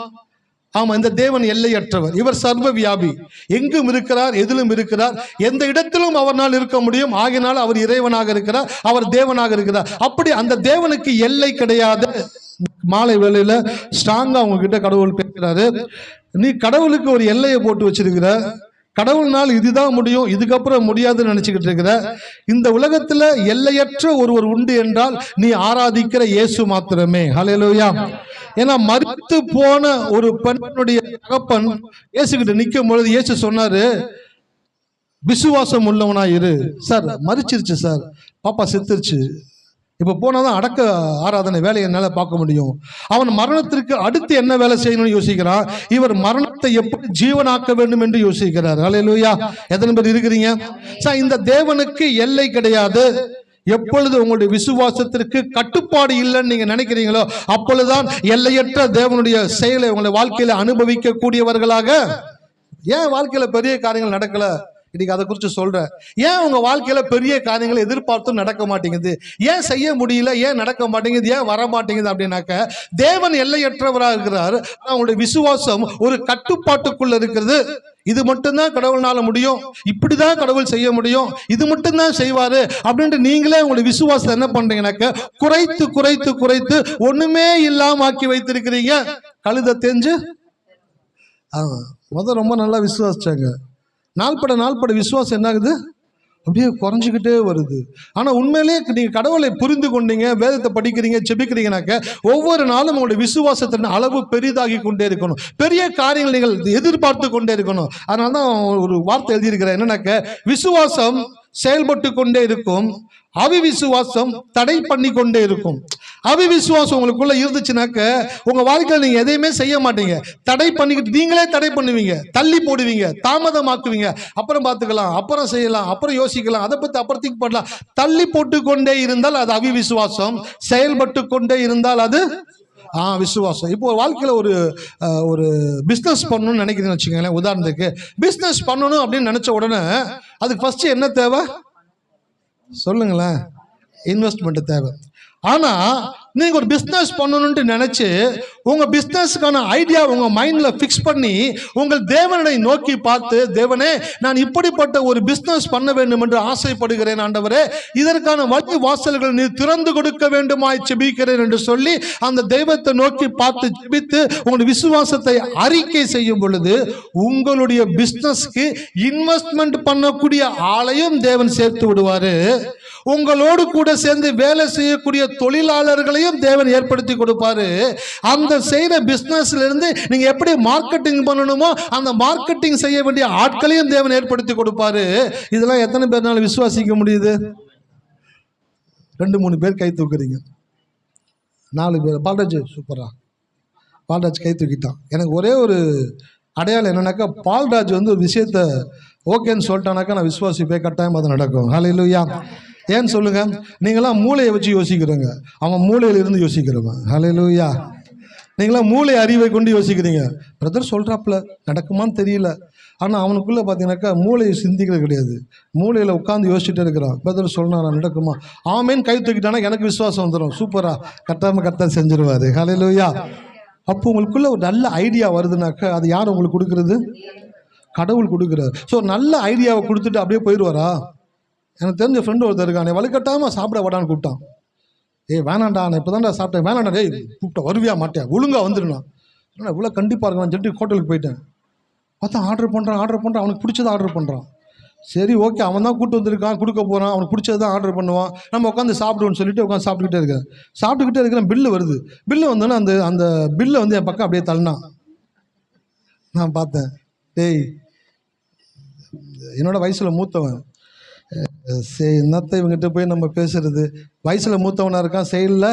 ஆமா, இந்த தேவன் எல்லையற்றவர், இவர் சர்வ வியாபி, எங்கும் இருக்கிறார், எதிலும் இருக்கிறார், எந்த இடத்திலும் அவரால் இருக்க முடியும். ஆகினால் அவர் இறைவனாக இருக்கிறார், அவர் தேவனாக இருக்கிறார். அப்படி அந்த தேவனுக்கு எல்லை கிடையாது. மாலை வேளையில ஸ்ட்ராங்கா உங்ககிட்ட கடவுள் பேசுறாரு, நீ கடவுளுக்கு ஒரு எல்லையை போட்டு வச்சிருக்கிற, கடவுள்னால் இதுதான் முடியும், இதுக்கப்புறம் முடியாதுன்னு நினைச்சுக்கிட்டு இருக்கிற. இந்த உலகத்துல எல்லையற்ற ஒருவர் உண்டு என்றால் நீ ஆராதிக்கிற இயேசு மாத்திரமே. ஹல்லேலூயா. ஏன்னா மரித்து போன ஒரு பெண்ணுடைய தகப்பன் இயேசுகிட்ட நிற்கும் பொழுது இயேசு சொன்னாரு, விசுவாசம் உள்ளவனா இரு. சார், மரிச்சிருச்சு சார், பாப்பா செத்துருச்சு, இப்ப போனாதான் அடக்க ஆராதனை வேலையை என்னால பார்க்க முடியும். அவன் மரணத்திற்கு அடுத்து என்ன வேலை செய்யணும்னு யோசிக்கிறான், இவர் மரணத்தை எப்படி ஜீவனாக்க வேண்டும் என்று யோசிக்கிறார். ஹல்லேலூயா. எத்தனை பேர் இருக்கிறீங்க? சார், இந்த தேவனுக்கு எல்லை கிடையாது. எப்பொழுது உங்களுடைய விசுவாசத்திற்கு கட்டுப்பாடு இல்லைன்னு நீங்க நினைக்கிறீங்களோ அப்பொழுதுதான் எல்லையற்ற தேவனுடைய செயலை உங்களுடைய வாழ்க்கையில அனுபவிக்க கூடியவர்களாக. ஏன் வாழ்க்கையில பெரிய காரியங்கள் நடக்கல, இன்னைக்கு அதை குறித்து சொல்றேன். ஏன் உங்க வாழ்க்கையில பெரிய காரியங்களை எதிர்பார்த்தும் நடக்க மாட்டேங்குது? ஏன் செய்ய முடியல? ஏன் நடக்க மாட்டேங்குது? ஏன் வர மாட்டேங்குது? அப்படின்னாக்க தேவன் எல்லையற்றவராக இருக்கிறார். அவங்களுடைய விசுவாசம் ஒரு கட்டுப்பாட்டுக்குள்ள இருக்கிறது. இது மட்டும்தான் கடவுள்னால முடியும், இப்படிதான் கடவுள் செய்ய முடியும், இது மட்டும்தான் செய்வாரு அப்படின்ட்டு நீங்களே உங்களுடைய விசுவாசம் என்ன பண்றீங்கன்னாக்க குறைத்து குறைத்து குறைத்து ஒண்ணுமே இல்லாம ஆக்கி வைத்திருக்கிறீங்க. கழுத தெரிஞ்சு ரொம்ப நல்லா விசுவாசிச்சாங்க. நாள்பட விசுவாசம் என்ன ஆகுது? அப்படியே குறைஞ்சிக்கிட்டே வருது. ஆனால் உண்மையிலேயே நீங்கள் கடவுளை புரிந்து கொண்டீங்க, வேதத்தை படிக்கிறீங்க, செபிக்கிறீங்கனாக்க ஒவ்வொரு நாளும் உங்களுடைய விசுவாசத்தின் அளவு பெரிதாகி கொண்டே இருக்கணும். பெரிய காரியங்கள் நீங்கள் எதிர்பார்த்து கொண்டே இருக்கணும். அதனால தான் ஒரு வார்த்தை எழுதியிருக்கிறேன், என்னன்னாக்க விசுவாசம் செயல்பட்டு கொண்டே இருக்கும், அவிவிசுவாசம் தடை பண்ணி கொண்டே இருக்கும். அவிவிசுவாசம் உங்களுக்குள்ள இருந்துச்சுனாக்க உங்க வாழ்க்கையில் நீங்க எதையுமே செய்ய மாட்டீங்க. தடை பண்ணிக்கிட்டு நீங்களே தடை பண்ணுவீங்க, தள்ளி போடுவீங்க, தாமதமாக்குவீங்க. அப்புறம் பார்த்துக்கலாம், அப்புறம் செய்யலாம், அப்புறம் யோசிக்கலாம், அதை பத்தி அப்புறம் திங்க் பண்ணலாம். தள்ளி போட்டு கொண்டே இருந்தால் அது அவிவிசுவாசம், செயல்பட்டு கொண்டே இருந்தால் அது விசுவாசம். இப்போ வாழ்க்கையில் ஒரு பிஸ்னஸ் பண்ணணும்னு நினைக்கிறீங்கன்னு வச்சுக்கோங்களேன். உதாரணத்துக்கு பிஸ்னஸ் பண்ணணும் அப்படின்னு நினைச்ச உடனே அதுக்கு ஃபர்ஸ்ட் என்ன தேவை சொல்லுங்களேன்? இன்வெஸ்ட்மெண்ட் தேவை. ஆனா நீங்க ஒரு பிசினஸ் பண்ணணும்னு நினைச்சு உங்க பிசினஸ்க்கான ஐடியா உங்க மைண்ட்ல பிக்ஸ் பண்ணி உங்கள் தேவனை நோக்கி பார்த்து, தேவனே நான் இப்படிப்பட்ட ஒரு பிசினஸ் பண்ண வேண்டும் என்று ஆசைப்படுகிறேன் ஆண்டவரே, இதற்கான வழி வாசல்கள் நீ திறந்து கொடுக்க வேண்டுமாய் செபிக்கிறேன் என்று சொல்லி அந்த தெய்வத்தை நோக்கி பார்த்து செபித்து உங்களுடைய விசுவாசத்தை அறிக்கை செய்யும் பொழுது உங்களுடைய பிசினஸ்க்கு இன்வெஸ்ட்மெண்ட் பண்ணக்கூடிய ஆளையும் தேவன் சேர்த்து விடுவாரு. உங்களோடு கூட சேர்ந்து வேலை செய்யக்கூடிய தொழிலாளர்களையும் தேவன் ஏற்படுத்தி கொடுப்பாரு. அந்த செய்யற பிசினஸ்ல இருந்து நீங்க எப்படி மார்க்கெட்டிங் பண்ணணுமோ அந்த மார்க்கெட்டிங் செய்ய வேண்டிய ஆட்களையும் தேவன் ஏற்படுத்தி கொடுப்பாரு. இதெல்லாம் எத்தனை பேர்னால விசுவாசிக்க முடியுது? 2-3 பேர் கை தூக்குறீங்க, 4 பேர். பால்ராஜ் சூப்பரா, பால்ராஜ் கை தூக்கிட்டான். எனக்கு ஒரே ஒரு அடையாளம் என்னன்னாக்கா, பால்ராஜ் ஒரு விஷயத்த ஓகேன்னு சொல்லிட்டானாக்கா நான் விசுவாசிப்பேன், கட்டாயம் அது நடக்கும். ஹல்லேலூயா. ஏன்னு சொல்லுங்க, நீங்களாம் மூளையை வச்சு யோசிக்கிறீங்க, அவன் மூளையில இருந்து யோசிக்கிறவன். ஹல்லேலூயா. நீங்களாம் மூளை அறிவை கொண்டு யோசிக்கிறீங்க. பிரதர் சொல்றாப்புல நடக்குமான்னு தெரியல, ஆனால் அவனுக்குள்ள பார்த்தீங்கன்னாக்கா மூளையை சிந்திக்கிறது கிடையாது, மூளையில் உட்காந்து யோசிச்சுட்டே இருக்கிறான். பிரதர் சொன்னா நடக்குமா, ஆமேன்னு கை தூக்கிட்டானா எனக்கு விசுவாசம் வந்துடும். சூப்பரா, கரெக்டாக செஞ்சிருவாரு. ஹல்லேலூயா. அப்போ உங்களுக்குள்ள ஒரு நல்ல ஐடியா வருதுனாக்கா அது யார் உங்களுக்கு கொடுக்குறது? கடவுள் கொடுக்குறாரு. ஸோ நல்ல ஐடியாவை கொடுத்துட்டு அப்படியே போயிடுவாரா? எனக்கு தெரிஞ்ச ஃப்ரெண்டு ஒருத்தர் இருக்கான், வலுக்கட்டாமல் சாப்பிட வாடான்னு கூப்பிட்டான். வேணாண்டா, நான் இப்போ தான்டா சாப்பிட்டேன். வேணாண்டா, டேய் கூப்பிட்டா வருவியா மாட்டேன், ஒழுங்காக வந்துடுண்ணா. ஆனால் இவ்வளோ கண்டிப்பாக இருக்கான்னு சொல்லிட்டு ஹோட்டலுக்கு போயிட்டேன். பார்த்தா ஆர்டர் பண்ணுறான், அவனுக்கு பிடிச்சதை ஆர்டர் பண்ணுறான். சரி ஓகே, அவன் தான் கூப்பிட்டு வந்திருக்கான், கொடுக்க போகிறான், அவனுக்கு பிடிச்சது தான் ஆர்டர் பண்ணுவான், நம்ம உட்காந்து சாப்பிடுவோன்னு சொல்லிட்டு உட்காந்து சாப்பிட்டுக்கிட்டே இருக்கிறேன். பில்லு வருது. பில்லு வந்தோன்னே அந்த பில்லை என் பக்கம் அப்படியே தள்ளினான். நான் பார்த்தேன், டேய் என்னோட வயசில் மூத்தவன், என்னத்தை இவங்ககிட்ட போய் நம்ம பேசுறது? வயசில் மூத்தவனாக இருக்கான், செயலில்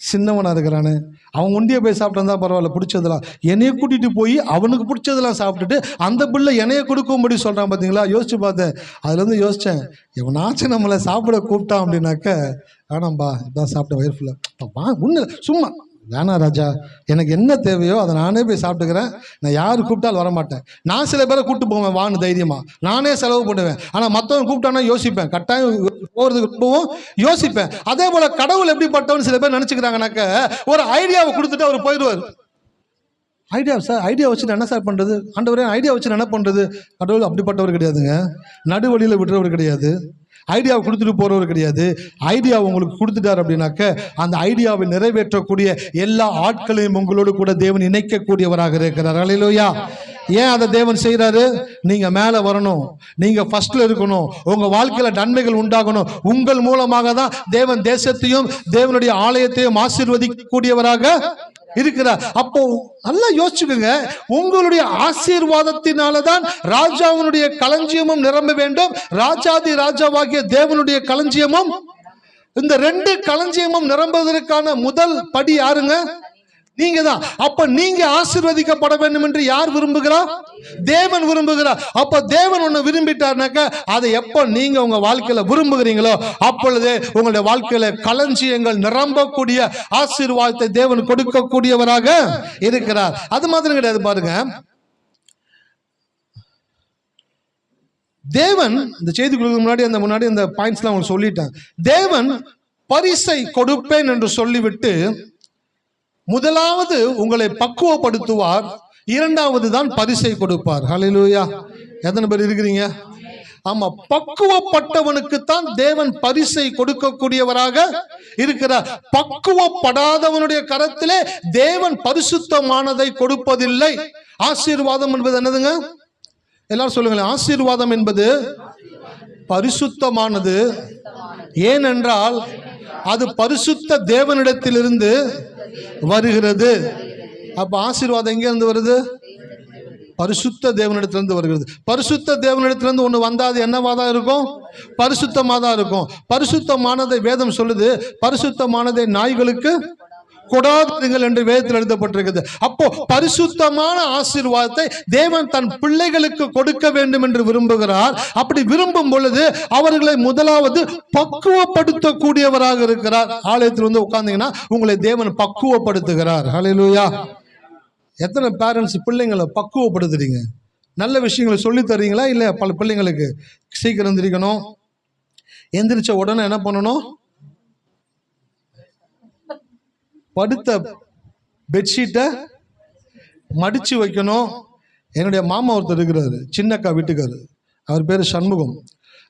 சின்னவனாக இருக்கிறானு. அவன் ஒண்டியை போய் சாப்பிட்டு தான் பரவாயில்ல, பிடிச்சதெல்லாம் என்னைய கூட்டிகிட்டு போய் அவனுக்கு பிடிச்சதெல்லாம் சாப்பிட்டுட்டு அந்த பில்லை என்னைய கொடுக்கும்படி சொல்கிறான். பார்த்தீங்களா? யோசிச்சு பார்த்தேன். அதுலேருந்து யோசித்தேன், எவனாச்சும் நம்மளை சாப்பிட கூப்பிட்டான் அப்படின்னாக்க வேணாம்பா, இதான் சாப்பிட்ட வயிறு ஃபுல்லாக ஒன்று சும்மா வேணாம் ராஜா, எனக்கு என்ன தேவையோ அதை நானே போய் சாப்பிட்டுக்கிறேன், நான் யார் கூப்பிட்டாலும் வரமாட்டேன். நான் சில பேரை கூப்பிட்டு போவேன் வான்னு தைரியமாக, நானே செலவு பண்ணுவேன். ஆனால் மற்றவங்க கூப்பிட்டானா யோசிப்பேன், கட்டாயம் போகிறதுக்கு ரொம்பவும் யோசிப்பேன். அதே போல் கடவுள் எப்படிப்பட்டவன்னு சில பேர் நினச்சிக்கிறாங்கனாக்க ஒரு ஐடியாவை கொடுத்துட்டு அவர் போயிடுவார். ஐடியா சார், ஐடியா வச்சு என்ன சார் பண்ணுறது? ஆண்டவரே ஐடியா வச்சு என்ன பண்ணுறது? கடவுள் அப்படிப்பட்டவர் கிடையாதுங்க, நடுவழியில் விடுறவர் கிடையாது, ஐடியாவை கொடுத்துட்டு போகிறவர் கிடையாது. ஐடியா உங்களுக்கு கொடுத்துட்டார் அப்படின்னாக்க அந்த ஐடியாவை நிறைவேற்றக்கூடிய எல்லா ஆட்களையும் உங்களோடு கூட தேவன் இணைக்கக்கூடியவராக இருக்கிறார். அல்லேலூயா. ஏன் அதை தேவன் செய்கிறாரு? நீங்கள் மேலே வரணும், நீங்கள் ஃபர்ஸ்ட்ல இருக்கணும், உங்கள் வாழ்க்கையில் நன்மைகள் உண்டாகணும். உங்கள் மூலமாக தான் தேவன் தேசத்தையும் தேவனுடைய ஆலயத்தையும் ஆசீர்வதிக்கக்கூடியவராக இருக்கிறார். அப்போ நல்லா யோசிச்சுக்கோங்க, உங்களுடைய ஆசீர்வாதத்தினாலதான் ராஜாவுடைய களஞ்சியமும் நிரம்ப வேண்டும், ராஜாதி ராஜாவாகிய தேவனுடைய களஞ்சியமும். இந்த 2 களஞ்சியமும் நிரம்புவதற்கான முதல் படி யாருங்க? நீங்க தான். அப்ப நீங்க ஆசீர்வதிக்கப்பட வேண்டும் என்று யார் விரும்புகிறார்? தேவன் விரும்புகிறார். அப்ப தேவன் ஒண்ணு விரும்பிட்டார்னாக்க அதை எப்ப நீங்க உங்க வாழ்க்கையில விரும்புகிறீங்களோ அப்பொழுது உங்களுடைய வாழ்க்கையில களஞ்சியங்கள் நிரம்பக்கூடிய ஆசீர்வாதத்தை தேவன் கொடுக்கக்கூடியவராக இருக்கிறார். அது மாத்திரம் கிடையாது, பாருங்க, தேவன் இந்த செய்தி கொடுக்க முன்னாடி அந்த பாயிண்ட்ஸ்லாம் உங்களுக்கு சொல்லிட்டேன். தேவன் பரிசை கொடுப்பேன் என்று சொல்லிவிட்டு முதலாவது உங்களை பக்குவப்படுத்துவார், இரண்டாவது தான் பரிசை கொடுப்பார். ஹல்லேலூயா. எத்தனை பேர் இருக்கிறீங்க? ஆமா, பக்குவப்பட்டவனுக்குத்தான் தேவன் பரிசை கொடுக்கக்கூடியவராக இருக்கிறார். பக்குவப்படாதவனுடைய கரத்திலே தேவன் பரிசுத்தமானதை கொடுப்பதில்லை. ஆசீர்வாதம் என்பது என்னதுங்க? எல்லாரும் சொல்லுங்களேன். ஆசீர்வாதம் என்பது பரிசுத்தமானது. ஏனென்றால் அது பரிசுத்த தேவனிடத்திலிருந்து வருகிறது. அப்ப ஆசீர்வாதம் எங்க இருந்து வருது? பரிசுத்த தேவனிடத்திலிருந்து வருகிறது. பரிசுத்த தேவனிடத்திலிருந்து ஒன்று வந்தால் அது என்னவா தான் இருக்கும்? பரிசுத்தமாக தான் இருக்கும். பரிசுத்தமானதை வேதம் சொல்லுது, பரிசுத்தமானதை நாய்களுக்கு கொடாதீர்கள் என்று வேதத்தில் எழுதப்பட்டிருக்கிறது. அப்போ பரிசுத்தமான ஆசீர்வாதத்தை தேவன் தன் பிள்ளைகளுக்கு கொடுக்க வேண்டும் என்று விரும்புகிறார். அப்படி விரும்பும் பொழுது அவர்களை முதலாவது பக்குவப்படுத்தக்கூடியவராக இருக்கிறார். ஆலயத்தில் வந்து உட்கார்ந்தீங்கன்னா உங்களை தேவன் பக்குவப்படுத்துகிறார். ஹல்லேலூயா. எத்தனை பேரண்ட்ஸ் பிள்ளைங்களை பக்குவப்படுத்துறீங்க? நல்ல விஷயங்களை சொல்லி தரீங்களா? இல்லை பல பிள்ளைங்களுக்கு சீக்கிரம் எந்திரிக்கணும், எந்திரிச்ச உடனே என்ன பண்ணணும்? படுத்த பெட்ஷீட்டை மடிச்சு வைக்கணும். என்னுடைய மாமா ஒருத்தர் இருக்கிறாரு, சின்னக்கா வீட்டுக்காரு, அவர் பேர் சண்முகம்.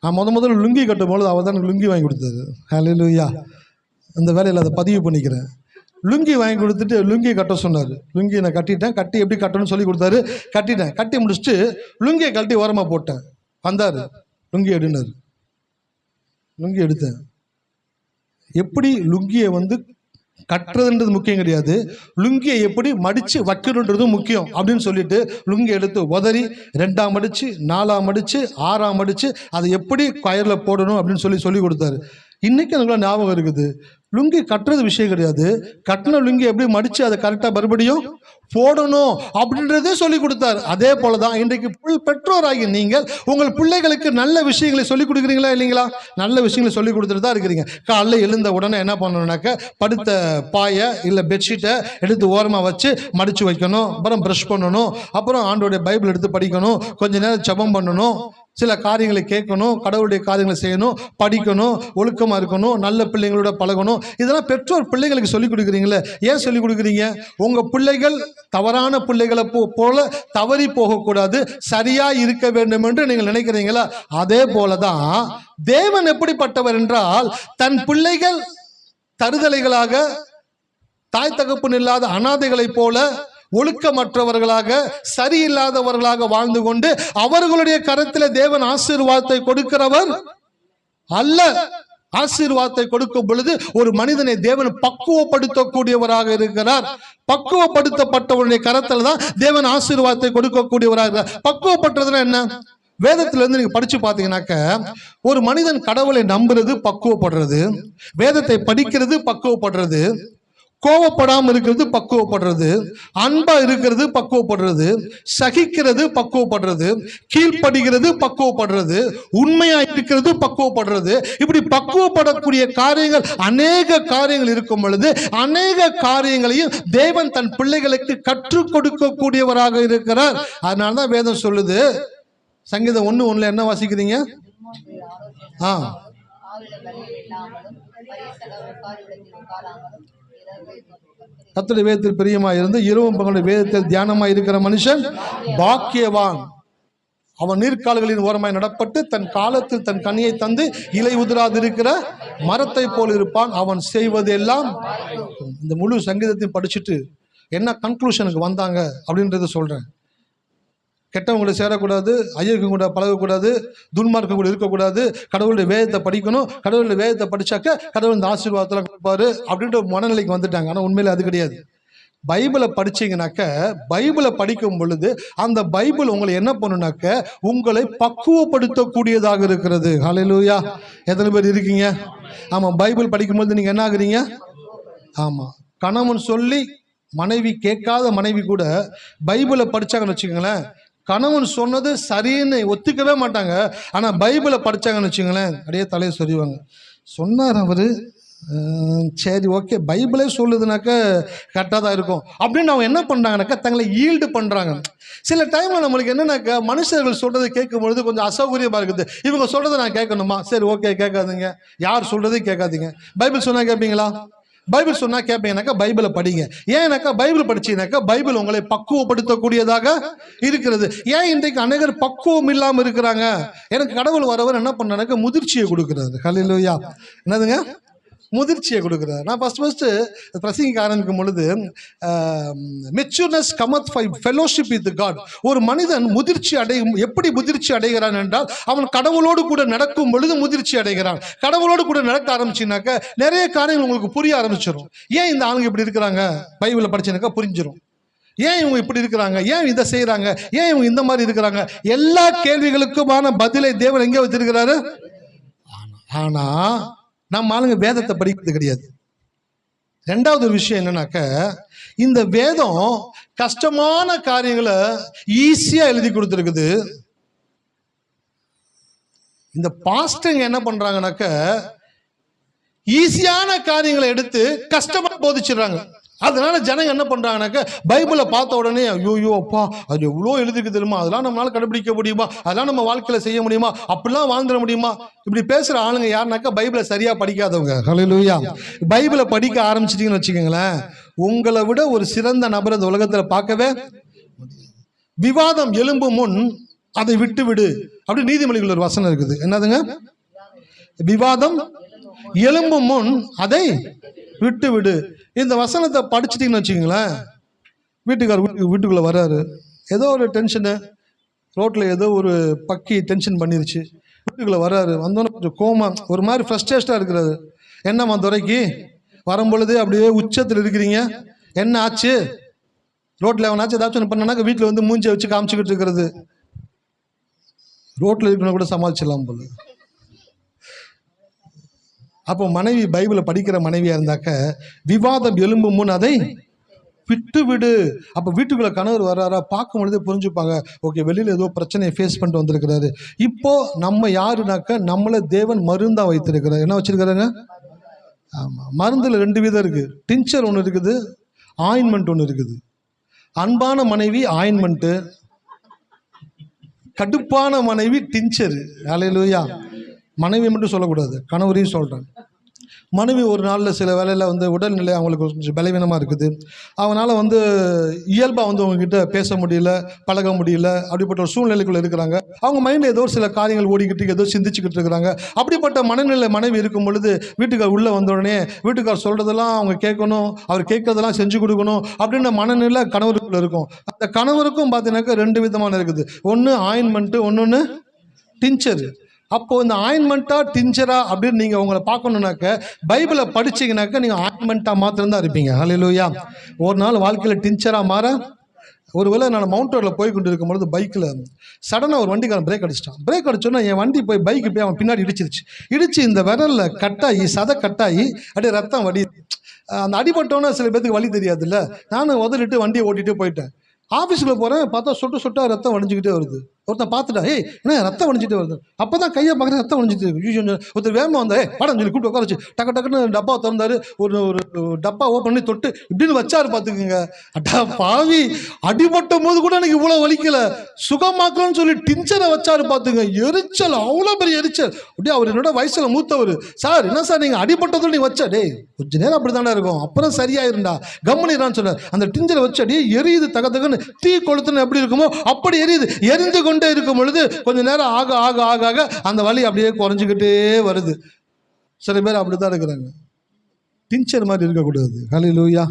நான் முதல்ல லுங்கி கட்டும் பொழுது அவர் தான் லுங்கி வாங்கி கொடுத்தாரு. ஹல்லேலூயா. இந்த வேலையில் அதை பதிவு பண்ணிக்கிறேன். லுங்கி வாங்கி கொடுத்துட்டு லுங்கி கட்ட சொன்னார். லுங்கி நான் கட்டிட்டேன். கட்டி எப்படி கட்டணும்னு சொல்லி கொடுத்தாரு. கட்டிட்டேன். கட்டி முடிச்சுட்டு லுங்கியை கழட்டி ஓரமாக போட்டேன். வந்தார், லுங்கி எடுனார். லுங்கி எடுத்தேன். எப்படி லுங்கியை வந்து கட்டுறதுன்றது முக்கியம் கிடையாது, லுங்கியை எப்படி மடித்து வைக்கணுன்றது முக்கியம் அப்படின்னு சொல்லிட்டு லுங்கி எடுத்து உதறி 2ஆம் மடித்து 4ஆம் மடித்து 6ஆம் மடித்து அதை எப்படி கயரில் போடணும் அப்படின்னு சொல்லி கொடுத்தாரு. இன்றைக்கி எனக்கு ஞாபகம் இருக்குது. லுங்கி கட்டுறது விஷயம் கிடையாது, கட்டின லுங்கி எப்படி மடித்து அதை கரெக்டாக மறுபடியும் போடணும் அப்படின்றதே சொல்லி கொடுத்தாரு. அதே போல தான் இன்றைக்கு பெற்றோராகி நீங்கள் உங்கள் பிள்ளைகளுக்கு நல்ல விஷயங்களை சொல்லிக் கொடுக்குறீங்களா இல்லைங்களா? நல்ல விஷயங்களை சொல்லி கொடுத்துட்டு தான் இருக்கிறீங்க. காலைல எழுந்த உடனே என்ன பண்ணணும்னாக்க படுத்த பாயை இல்லை பெட்ஷீட்டை எடுத்து ஓரமாக வச்சு மடித்து வைக்கணும். அப்புறம் ப்ரஷ் பண்ணணும். அப்புறம் ஆண்டோடைய பைபிள் எடுத்து படிக்கணும். கொஞ்ச நேரம் ஜெபம் பண்ணணும். சில காரியங்களை கேட்கணும். கடவுளுடைய காரியங்களை செய்யணும். படிக்கணும். ஒழுக்கமாக இருக்கணும். நல்ல பிள்ளைங்களோட பழகணும். இதெல்லாம் பெற்றோர் பிள்ளைகளுக்கு சொல்லிக் கொடுக்குறீங்களே. ஏன் சொல்லிக் கொடுக்குறீங்க? உங்கள் பிள்ளைகள் தவறான பிள்ளைகளை போல தவறி போகக்கூடாது, சரியா இருக்க வேண்டும் என்று நீங்கள் நினைக்கிறீங்களா? அதே போலதான் தேவன் எப்படிப்பட்டவர் என்றால், தன் பிள்ளைகள் தருதலைகளாக தாய் தகப்பன் இல்லாத அனாதைகளைப் போல ஒழுக்கமற்றவர்களாக சரியில்லாதவர்களாக வாழ்ந்து கொண்டு அவர்களுடைய கரத்தில் தேவன் ஆசீர்வாதத்தை கொடுக்கிறவர் அல்ல. ஆசீர்வாதத்தை கொடுக்கும் பொழுது ஒரு மனிதனை தேவன் பக்குவப்படுத்தக்கூடியவராக இருக்கிறார். பக்குவப்படுத்தப்பட்டவருடைய கரத்தில் தான் தேவன் ஆசீர்வாதத்தை கொடுக்கக்கூடியவராக இருக்கிறார். பக்குவப்பட்டதுன்னா என்ன? வேதத்திலிருந்து நீங்க படிச்சு பார்த்தீங்கன்னாக்க ஒரு மனிதன் கடவுளை நம்புறது பக்குவப்படுறது, வேதத்தை படிக்கிறது பக்குவப்படுறது, கோவப்படாமல் இருக்கிறது பக்குவப்படுறது, அன்பா இருக்கிறது பக்குவப்படுறது, சகிக்கிறது பக்குவப்படுறது, கீழ்ப்படுகிறது பக்குவப்படுறது, உண்மையா இருக்கிறது பக்குவப்படுறது. இப்படி பக்குவப்படக்கூடிய காரியங்கள் அநேக காரியங்கள் இருக்கும் பொழுது அநேக காரியங்களையும் தேவன் தன் பிள்ளைகளுக்கு கற்றுக் கொடுக்கக்கூடியவராக இருக்கிறார். அதனாலதான் வேதம் சொல்லுது, சங்கீதம் 1:1 என்ன வாசிக்கிறீங்க? கர்த்தருடைய வேதத்தில் பிரியமாய் இருந்து இரவும் பகலும் வேதத்தில் தியானமாய் இருக்கிற மனுஷன் பாக்கியவான். அவன் நீர்க்கால்களின் ஓரமாய் நடப்பட்டு தன் காலத்தில் தன் கனியை தந்து இலை உதிராதிருக்கிற மரத்தை போல் இருப்பான். அவன் செய்வது எல்லாம். இந்த முழு சங்கீதத்தையும் படிச்சுட்டு என்ன கன்க்ளூஷனுக்கு வந்தாங்க அப்படின்றத சொல்றேன். கெட்டவங்களை சேரக்கூடாது, ஐயருக்கும் கூட பழகக்கூடாது, துன்மார்க்கம் கூட இருக்கக்கூடாது, கடவுளுடைய வேதத்தை படிக்கணும், கடவுளுடைய வேதத்தை படிச்சாக்க கடவுள் இந்த ஆசீர்வாதத்தில் கொடுப்பாரு அப்படின்ற மனநிலைக்கு வந்துட்டாங்க. ஆனால் உண்மையில அது கிடையாது. பைபிளை படிச்சீங்கன்னாக்க, பைபிளை படிக்கும் பொழுது அந்த பைபிள் உங்களை என்ன பண்ணுனாக்க உங்களை பக்குவப்படுத்தக்கூடியதாக இருக்கிறது. ஹல்லேலூயா. எத்தனை பேர் இருக்கீங்க? ஆமா, பைபிள் படிக்கும்போது நீங்க என்ன ஆகுறீங்க? ஆமா, கணவன் சொல்லி மனைவி கேட்காத மனைவி கூட பைபிளை படிச்சாங்கன்னு வச்சுக்கோங்களேன், கணவன் சொன்னது சரின்னு ஒத்துக்கவே மாட்டாங்க. ஆனால் பைபிளை படித்தாங்கன்னு வச்சுங்களேன், அப்படியே தலையை சொறிவாங்க. சொன்னார் அவரு, சரி ஓகே பைபிளே சொல்லுதுனாக்க கரெக்டாக தான் இருக்கும் அப்படின்னு அவங்க என்ன பண்ணுறாங்கனாக்கா தங்களை ஈல்டு பண்ணுறாங்க. சில டைமில் நம்மளுக்கு என்னன்னாக்கா மனுஷர்கள் சொல்கிறத கேட்கும் பொழுது கொஞ்சம் அசௌகரியமாக இருக்குது. இவங்க சொல்கிறத நான் கேட்கணுமா? சரி ஓகே கேட்காதீங்க. யார் சொல்கிறதையும் கேட்காதீங்க. பைபிள் சொன்னால் கேட்பீங்களா? பைபிள் சொன்னா கேட்பீங்கன்னாக்கா பைபிளை படிங்க. ஏன்னாக்கா பைபிள் படிச்சீங்கன்னாக்கா பைபிள் உங்களை பக்குவப்படுத்தக்கூடியதாக இருக்கிறது. ஏன் இன்றைக்கு அநேகர் பக்குவம் இல்லாமல் இருக்கிறாங்க? எனக்கு கடவுள் வரவர் என்ன பண்ணானாக்கா முதிர்ச்சியை கொடுக்குறாரு. ஹல்லேலூயா. என்னதுங்க? முதிர்ச்சியை கொடுக்குறாரு. நான் ஃபஸ்ட்டு பிரசங்கிக்க ஆரம்பிக்கும் பொழுது matureness comes by fellowship with God. ஒரு மனிதன் முதிர்ச்சி அடையும். எப்படி முதிர்ச்சி அடைகிறான் என்றால் அவன் கடவுளோடு கூட நடக்கும் பொழுது முதிர்ச்சி அடைகிறான். கடவுளோடு கூட நடக்க ஆரம்பிச்சுனாக்க நிறைய காரியங்கள் உங்களுக்கு புரிய ஆரம்பிச்சிடும். ஏன் இந்த ஆளுங்க இப்படி இருக்கிறாங்க பைபிளை படிச்சுனாக்கா புரிஞ்சிடும். ஏன் இவங்க இப்படி இருக்கிறாங்க, ஏன் இதை செய்கிறாங்க, ஏன் இவங்க இந்த மாதிரி இருக்கிறாங்க, எல்லா கேள்விகளுக்குமான பதிலை தேவன் எங்கே வச்சிருக்கிறாரு? ஆனா நம்ம ஆளுங்க வேதத்தை படிக்கிறது கிடையாது. ரெண்டாவது விஷயம் என்னன்னாக்க இந்த வேதம் கஷ்டமான காரியங்களை ஈஸியா எழுதி கொடுத்துருக்குது. இந்த பாஸ்டங்க என்ன பண்றாங்கனாக்க ஈஸியான காரியங்களை எடுத்து கஷ்டமா போதிச்சிடுறாங்க. அதனால ஜனங்க என்ன பண்றாங்கனாக்க பைபிளை பார்த்த உடனே ஐயோ அப்பா அது எவ்வளோ எழுதிருக்கு தெரியுமா, அதெல்லாம் நம்மளால கண்டுபிடிக்க முடியுமா, அதெல்லாம் நம்ம வாழ்க்கையில செய்ய முடியுமா, அப்படிலாம் வாழ்ந்துட முடியுமா, இப்படி பேசுற ஆளுங்க யாருனாக்கா பைபிளை சரியா படிக்காதவங்க. ஹல்லேலூயா. பைபிளை படிக்க ஆரம்பிச்சிட்டீங்கன்னு வச்சுக்கோங்களேன், உங்களை விட ஒரு சிறந்த நபர் இந்த உலகத்துல பார்க்கவே. விவாதம் எழும்பும் முன் அதை விட்டு விடு அப்படி நீதிமொழிகள் ஒரு வசனம் இருக்குது. என்னதுங்க? விவாதம் எழும்பும் முன் அதை விட்டு விடு. இந்த வசனத்தை படிச்சிட்டிங்கன்னு வச்சுக்கோங்களேன், வீட்டுக்குள்ளே வர்றாரு, ஏதோ ஒரு டென்ஷனு, ரோட்டில் ஏதோ ஒரு பக்கி டென்ஷன் பண்ணிருச்சு, வீட்டுக்குள்ளே வர்றாரு, வந்தோன்னே கொஞ்சம் கோமா ஒரு மாதிரி ஃப்ரஸ்ட்ரேஷனாக இருக்கிறாரு. என்னம்மா துறைக்கு வரும்பொழுது அப்படியே உச்சத்தில் இருக்கிறீங்க, என்ன ஆச்சு? ரோட்டில் எவனாச்சும் ஏதாச்சும் ஒன்று பண்ணாக்க வீட்டில் வந்து மூஞ்சியை வச்சு காமிச்சிக்கிட்டு இருக்கிறது. ரோட்டில் இருக்கணும் கூட சமாளிச்சிடலாம் போல. அப்போ மனைவி பைபிளை படிக்கிற மனைவியா இருந்தாக்க விவாதம் எழும்பும் முன் அதை விட்டு விடு. அப்போ வீட்டுக்குள்ள கணவர் வர்றாரா பார்க்கும் பொழுதே புரிஞ்சுப்பாங்க, ஓகே வெளியில் ஏதோ பிரச்சனையை ஃபேஸ் பண்ணிட்டு வந்திருக்கிறாரு. இப்போ நம்ம யாருனாக்க நம்மளை தேவன் மருந்தா வைத்திருக்கிறார். என்ன வச்சிருக்கிறாங்க? ஆமாம், மருந்தில் 2 விதம் இருக்குது. டின்ச்சர் ஒன்று இருக்குது, ஆயின்மெண்ட் ஒன்று இருக்குது. அன்பான மனைவி ஆயின்மெண்ட்டு, கடுப்பான மனைவி டின்ச்சரு. ஹல்லேலூயா. மனைவி மட்டும் சொல்லக்கூடாது, கணவரையும் சொல்கிறேன். மனைவி ஒரு நாளில் சில வேலையில் வந்து உடல்நிலை அவங்களுக்கு கொஞ்சம் பலவீனமாக இருக்குது. அவனால் வந்து இயல்பாக வந்து அவங்கக்கிட்ட பேச முடியல, பழக முடியல, அப்படிப்பட்ட ஒரு சூழ்நிலைக்குள்ளே இருக்கிறாங்க. அவங்க மைண்டில் ஏதோ சில காரியங்கள் ஓடிக்கிட்டு ஏதோ சிந்திச்சுக்கிட்டு இருக்கிறாங்க. அப்படிப்பட்ட மனநிலை மனைவி இருக்கும் பொழுது வீட்டுக்கார் உள்ளே வந்தோடனே வீட்டுக்கார் சொல்கிறதெல்லாம் அவங்க கேட்கணும், அவர் கேட்கறதெல்லாம் செஞ்சு கொடுக்கணும் அப்படின்ற மனநிலை கணவருக்குள்ளே இருக்கும். அந்த கணவருக்கும் பார்த்தீங்கன்னாக்கா 2 விதமான இருக்குது. ஒன்று ஆயின்மெண்ட்டு, ஒன்று டின்ச்சரு. அப்போது இந்த ஆயின்மெண்ட்டா டின்ச்சரா அப்படின்னு நீங்கள் உங்களை பார்க்கணுன்னாக்க பைபிளை படிச்சிங்கனாக்கா நீங்கள் ஆயின்மெண்ட்டாக மாத்திரம்தான் இருப்பீங்க. ஹல்லேலூயா. ஒரு நாள் வாழ்க்கையில் டின்ச்சராக மாற, ஒருவேளை நான் மவுண்ட் ரோடில் போய் கொண்டு இருக்கும் பொழுது பைக்கில் சடனாக ஒரு வண்டிக்காரன் பிரேக் அடிச்சிட்டான். பிரேக் அடிச்சோன்னா என் வண்டி போய் பைக்கு போய் அவன் பின்னாடி இடிச்சு இந்த விரலில் கட்டாகி சதை கட்டாகி அப்படியே ரத்தம் வடி. அந்த அடிபட்டோன்னா சில பேருக்கு வலி தெரியாதுல்ல. நானும் உதறிட்டு வண்டியை ஓட்டிகிட்டே போயிட்டேன். ஆஃபீஸில் போகிறேன், பார்த்தா சொட்டு ரத்தம் வடிஞ்சிக்கிட்டே வருது. ஒருத்தன் பார்த்துட்டா, ஏய் என்ன ரத்தம் வடிஞ்சிட்டே வருது. அப்போ தான் கையை பார்க்குறேன், ரத்தம் வடிஞ்சிட்டு ஒருத்தர் வேகமாக வந்தா, படம் சொல்லி கூப்பிட்டு உட்கார வச்சு டக்குன்னு டப்பா திறந்தாரு. ஒரு டப்பா ஓப்பன் பண்ணி தொட்டு இப்படின்னு வச்சாரு. பார்த்துக்குங்க, அட்டா பாவி, அடிபட்டும் போது கூட எனக்கு இவ்வளோ வலிக்கலை, சுகமாக்கலன்னு சொல்லி டின்ச்சரை வச்சாரு. பார்த்துங்க, எரிச்சல், அவ்வளோ பெரிய எரிச்சல். அப்படியே அவர் என்னோட வயசில் மூத்தவர். சார் என்ன சார் நீங்கள் அடிபட்டதும் நீங்கள் வச்சா, டேய் கொஞ்ச நேரம் அப்படி தானே இருக்கும், அப்புறம் சரியாயிருந்தா கம்முனிறான்னு சொன்னார். அந்த டின்ச்சரை வச்சு அப்படியே எரியுது, தகன்னு தீ கொளுத்துன்னு எப்படி இருக்குமோ அப்படி எரியுது. எரிந்து கொண்டே இருக்கும் பொழுது கொஞ்ச நேரம் ஆக ஆக ஆக ஆக அந்த வலி அப்படியே குறைஞ்சிக்கிட்டே வருது. சில பேர் அப்படித்தான் இருக்கிறாங்க. டின்ச்சர் மாதிரி இருக்கக்கூடாது. ஹல்லேலூயா.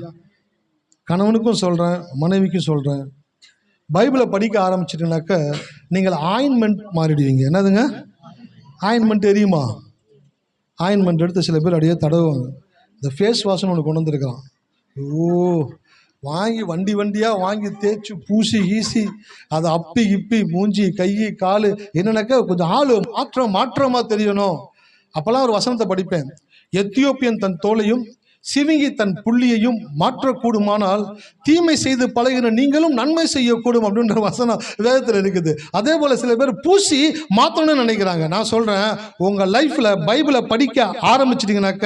கணவனுக்கும் சொல்கிறேன், மனைவிக்கும் சொல்கிறேன், பைபிளை படிக்க ஆரம்பிச்சிட்டுனாக்க நீங்கள் ஆயின்மெண்ட் மாறிடுவீங்க. என்னதுங்க ஆயின்மெண்ட் தெரியுமா? ஆயின்மெண்ட் எடுத்து சில பேர் அப்படியே தடவுவாங்க. இந்த ஃபேஸ் வாஷ்னு ஒன்று கொண்டு வந்திருக்கிறான். வாங்கி வண்டியாக வாங்கி தேய்ச்சி பூசி ஈசி அதை அப்பி கிப்பி மூஞ்சி கை காலு என்னன்னாக்கா கொஞ்சம் ஆள் மாற்றமாக தெரியணும். அப்போல்லாம் ஒரு வசனத்தை படிப்பேன், எத்தியோப்பியன் தன் தோலையும் சிவிங்கி தன் புள்ளியையும் மாற்றக்கூடுமானால் தீமை செய்து பழகிற நீங்களும் நன்மை செய்யக்கூடும் அப்படின்ற வசனம் வேதத்தில் இருக்குது. அதே போல் சில பேர் பூசி மாற்றணும்னு நினைக்கிறாங்க. நான் சொல்கிறேன், உங்கள் லைஃப்பில் பைபிளை படிக்க ஆரம்பிச்சிட்டிங்கனாக்க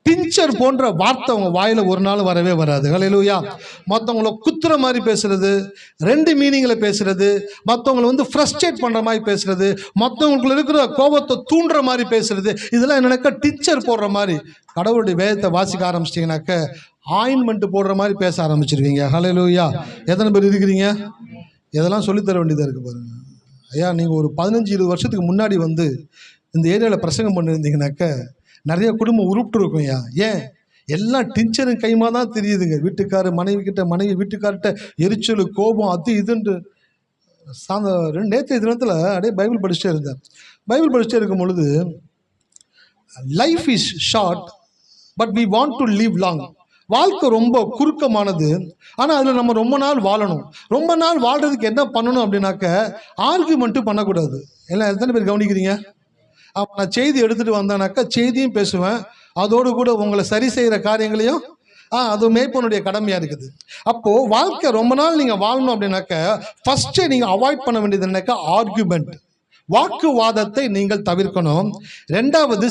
டிஞ்சர் போன்ற வார்த்தை உங்க வாயில ஒரு நாள் வரவே வராது. ஹல்லேலூயா. மற்றவங்கள குத்துற மாதிரி பேசுறது, ரெண்டு மீனிங்ல பேசுறது, மற்றவங்களை ஃப்ரஸ்ட்ரேட் பண்ற மாதிரி பேசுறது, மற்றவங்களுக்குள்ள இருக்கிற கோபத்தை தூண்டுற மாதிரி பேசுறது, இதெல்லாம் என்னன்னாக்கா டிஞ்சர் போடுற மாதிரி. கடவுளுடைய வேதத்தை வாசிக்க ஆரம்பிச்சிட்டிங்கனாக்க ஆயின்மெண்ட் போடுற மாதிரி பேச ஆரம்பிச்சிருவீங்க. ஹல்லேலூயா. எத்தனை பேர் இருக்கிறீங்க? இதெல்லாம் சொல்லித்தர வேண்டியதாக இருக்குது பாருங்க. ஐயா, நீங்கள் ஒரு 15-20 வருஷத்துக்கு முன்னாடி இந்த ஏரியாவில் பிரசங்கம் பண்ணியிருந்தீங்கனாக்க நிறைய குடும்பம் உருப்பிட்டு இருக்கும். ஐயா, ஏன் எல்லாம் டிஞ்சரும் கைமா தான் தெரியுதுங்க. வீட்டுக்காரர் மனைவி கிட்ட, மனைவி வீட்டுக்கார்ட்ட எரிச்சல், கோபம், அது இதுன்ட்டு. நேற்று தினத்தில் அப்படியே பைபிள் படிச்சுட்டே இருந்தேன். பைபிள் படிச்சுட்டே இருக்கும் பொழுது, life is short but we want to live long. வாழ்க்கை ரொம்ப குறுக்கமானது, ஆனால் அதில் நம்ம ரொம்ப நாள் வாழணும். ரொம்ப நாள் வாழ்கிறதுக்கு என்ன பண்ணணும் அப்படின்னாக்க ஆர்கியூமெண்ட்டு பண்ணக்கூடாது. எல்லாம் எத்தனை பேர் கவனிக்கிறீங்க? நான் செய்தி எடுத்துகிட்டு வந்தேனாக்கா செய்தியும் பேசுவேன், அதோடு கூட உங்களை சரி செய்கிற காரியங்களையும் அது மேய்ப்பனுடைய கடமையாக இருக்குது. அப்போது வாழ்க்கை ரொம்ப நாள் நீங்கள் வாழணும் அப்படின்னாக்க ஃபஸ்ட்டு நீங்கள் அவாய்ட் பண்ண வேண்டியது என்னக்கா ஆர்கியூமெண்ட், வாக்குவாதத்தை நீங்கள் தவிர்க்கணும். ரெண்டாவது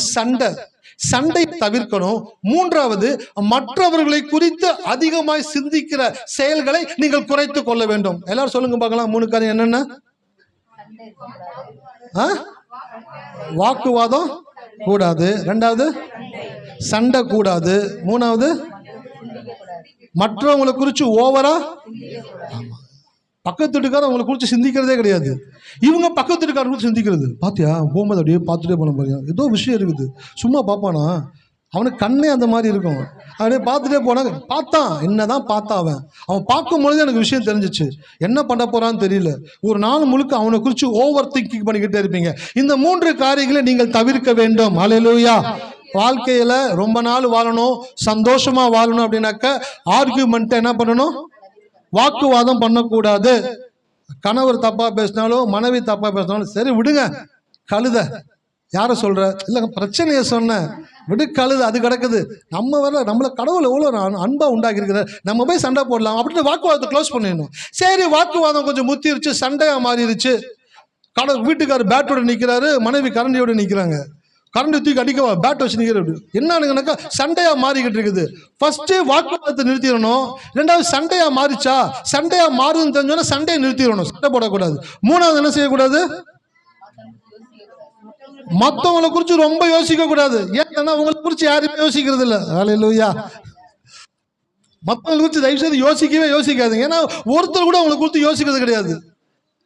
சண்டை தவிர்க்கணும். மூன்றாவது மற்றவர்களை குறித்து அதிகமாய் சிந்திக்கிற செயல்களை நீங்கள் குறைத்து கொள்ள வேண்டும். எல்லாரும் சொல்லுங்க பார்க்கலாம். 3 காரியம் என்னென்ன? வாக்குவாதம் கூடாது, ரெண்டாவது சண்டை கூடாது, மூணாவது மற்றவங்களை குறித்து ஓவரா. பக்கத்து வீட்டுக்காரர் அவங்களை குறித்து சிந்திக்கிறதே கிடையாது. இவங்க பக்கத்து வீட்டுக்காரர் குறித்து சிந்திக்கிறது. பார்த்தியா, போகும்போது அப்படியே பார்த்துட்டே போன பாருங்க, ஏதோ விஷயம் இருக்குது, சும்மா பார்ப்பானா, அவனுக்கு கண்ணே அந்த மாதிரி இருக்கும். அப்படியே பார்த்துட்டே போனாங்க. என்னதான் பார்த்தான் அவன் பார்க்கும் பொழுது எனக்கு விஷயம் தெரிஞ்சிச்சு. என்ன பண்ண போறான்னு தெரியல. ஒரு நாள் முழுக்க அவனை குறித்து ஓவர் திங்கிங் பண்ணிக்கிட்டே இருப்பீங்க. இந்த 3 காரியங்களை நீங்கள் தவிர்க்க வேண்டும். ஹல்லேலூயா. வாழ்க்கையில ரொம்ப நாள் வாழணும், சந்தோஷமா வாழணும் அப்படின்னாக்க ஆர்கியூமெண்ட் என்ன பண்ணணும்? வாக்குவாதம் பண்ணக்கூடாது. கணவர் தப்பா பேசினாலும் மனைவி தப்பா பேசினாலும் சரி விடுங்க, கழுத. யார சொல்ற? இல்ல பிரச்சனைய சொன்ன விடு, கழுது, அது கிடக்குது. நம்மள கடவுள் எவ்வளவு அன்பா உண்டாக்கி இருக்கிறார், நம்ம போய் சண்டை போடலாம் அப்படின்னு வாக்குவாதத்தை க்ளோஸ் பண்ணிடணும். சரி, வாக்குவாதம் கொஞ்சம் முத்திருச்சு, சண்டையா மாறிடுச்சு. வீட்டுக்காரர் பேட்டோட நிக்கிறாரு, மனைவி கரண்டியோட நிக்கிறாங்க. கரண்டி தூக்கி அடிக்கவா, பேட் வச்சு நிற்கிறது. என்னன்னாக்கா சண்டையா மாறிக்கிட்டு இருக்குது. ஃபர்ஸ்ட் வாக்குவாதத்தை நிறுத்திடணும். ரெண்டாவது சண்டையா மாறிச்சா, சண்டையா மாறுதுன்னு தெரிஞ்சோன்னா சண்டையை நிறுத்திடணும், சண்டை போடக்கூடாது. மூணாவது என்ன செய்யக்கூடாது? மற்றவங்களை குறித்து ரொம்ப யோசிக்க கூடாது. ஏன்னா உங்களை குறித்து யாருமே யோசிக்கிறது இல்லை. ஹல்லேலூயா. மற்றவங்களை குறித்து தயவு செய்து யோசிக்காதுங்க. ஏன்னா ஒருத்தர் கூட உங்களை குறித்து யோசிக்கிறது கிடையாது.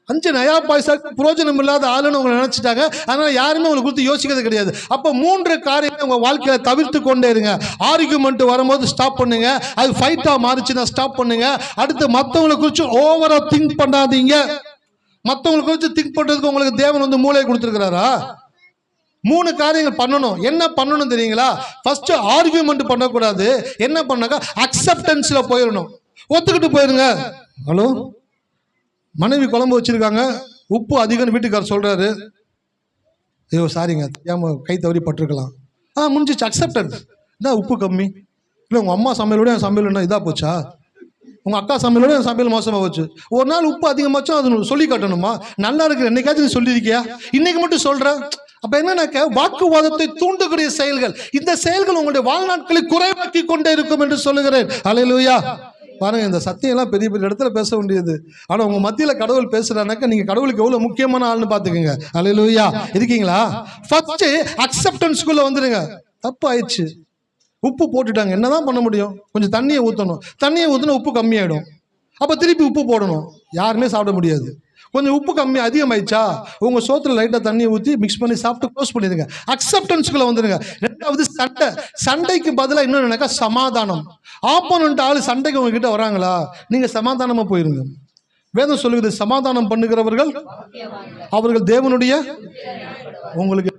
5 நயா பைசாக்கு புரோஜனம் இல்லாத ஆளுன்னு உங்களை நினைச்சிட்டாங்க. அதனால யாருமே உங்களை குறித்து யோசிக்கிறது கிடையாது. அப்போ 3 காரியத்தை உங்க வாழ்க்கையில தவிர்த்து கொண்டே இருங்க. ஆர்கியூமெண்ட் வரும்போது ஸ்டாப் பண்ணுங்க. அது ஃபைட்டா மாறிச்சுன்னா ஸ்டாப் பண்ணுங்க. அடுத்து மற்றவங்களை குறித்து ஓவரா திங்க் பண்ணாதீங்க. மற்றவங்களை குறித்து திங்க் பண்றதுக்கு உங்களுக்கு தேவன் மூளை கொடுத்துருக்கிறாரா? 3 காரியங்கள் பண்ணணும். என்ன பண்ணணும் தெரியுங்களா? ஃபர்ஸ்ட் ஆர்கியூமெண்ட் பண்ணக்கூடாது. என்ன பண்ணாக்கா அக்செப்டன்ஸ்ல போயிடணும். ஒத்துக்கிட்டு போயிருங்க. ஹலோ, மனைவி குழம்பு வச்சிருக்காங்க, உப்பு அதிகம்னு வீட்டுக்காரர் சொல்றாரு. ஐயோ சாரிங்க, தெரியாம கை தவறி பட்டிருக்கலாம். முடிஞ்சிச்சு, அக்செப்டன்ஸ். இதான் உப்பு கம்மி. இல்லை உங்க அம்மா சமையலோட என் சமையல் என்ன இதா போச்சா, உங்க அக்கா சமையலோட என் சமையல் மோசமா போச்சு. ஒரு நாள் உப்பு அதிகமாச்சும் அது சொல்லி காட்டணுமா? நல்லா இருக்கு, என்னைக்காச்சும் நீ சொல்லியிருக்கியா? இன்னைக்கு மட்டும் சொல்ற. அப்ப என்னன்னாக்க வாக்குவாதத்தை தூண்டக்கூடிய செயல்கள், இந்த செயல்கள் உங்களுடைய வாழ்நாட்களை குறைவாக்கி கொண்டே இருக்கும் என்று சொல்லுகிறேன். ஹல்லேலூயா. பாருங்க, இந்த சத்தியம் எல்லாம் பெரிய பெரிய இடத்துல பேச வேண்டியது. ஆனா உங்க மத்தியில கடவுள் பேசுறானாக்க நீங்க கடவுளுக்கு எவ்வளவு முக்கியமான ஆள்னு பாத்துக்கோங்க. ஹல்லேலூயா. இருக்கீங்களா? ஃபர்ஸ்ட் அக்செப்டன்ஸ்குள்ள வந்துருங்க. தப்பு ஆயிடுச்சு, உப்பு போட்டுட்டாங்க, என்னதான் பண்ண முடியும்? கொஞ்சம் தண்ணியை ஊற்றணும். தண்ணியை ஊற்றினா உப்பு கம்மியாயிடும். அப்போ திருப்பி உப்பு போடணும். யாருமே சாப்பிட முடியாது. கொஞ்சம் உப்பு கம்மி அதிகமாயிடுச்சா, உங்கள் சோத்துல லைட்டாக தண்ணியை ஊற்றி மிக்ஸ் பண்ணி சாப்பிட்டு க்ளோஸ் பண்ணிடுங்க. அக்செப்டன்ஸ்குள்ளே வந்துடுங்க. ரெண்டாவது சண்டைக்கு பதிலாக இன்னொன்று சமாதானம். ஆப்போனன்ட் ஆள் சண்டைக்கு உங்ககிட்ட வராங்களா, நீங்கள் சமாதானமாக போயிருங்க. வேதம் சொல்லுகிறது, சமாதானம் பண்ணுகிறவர்கள் அவர்கள் தேவனுடைய, உங்களுக்கு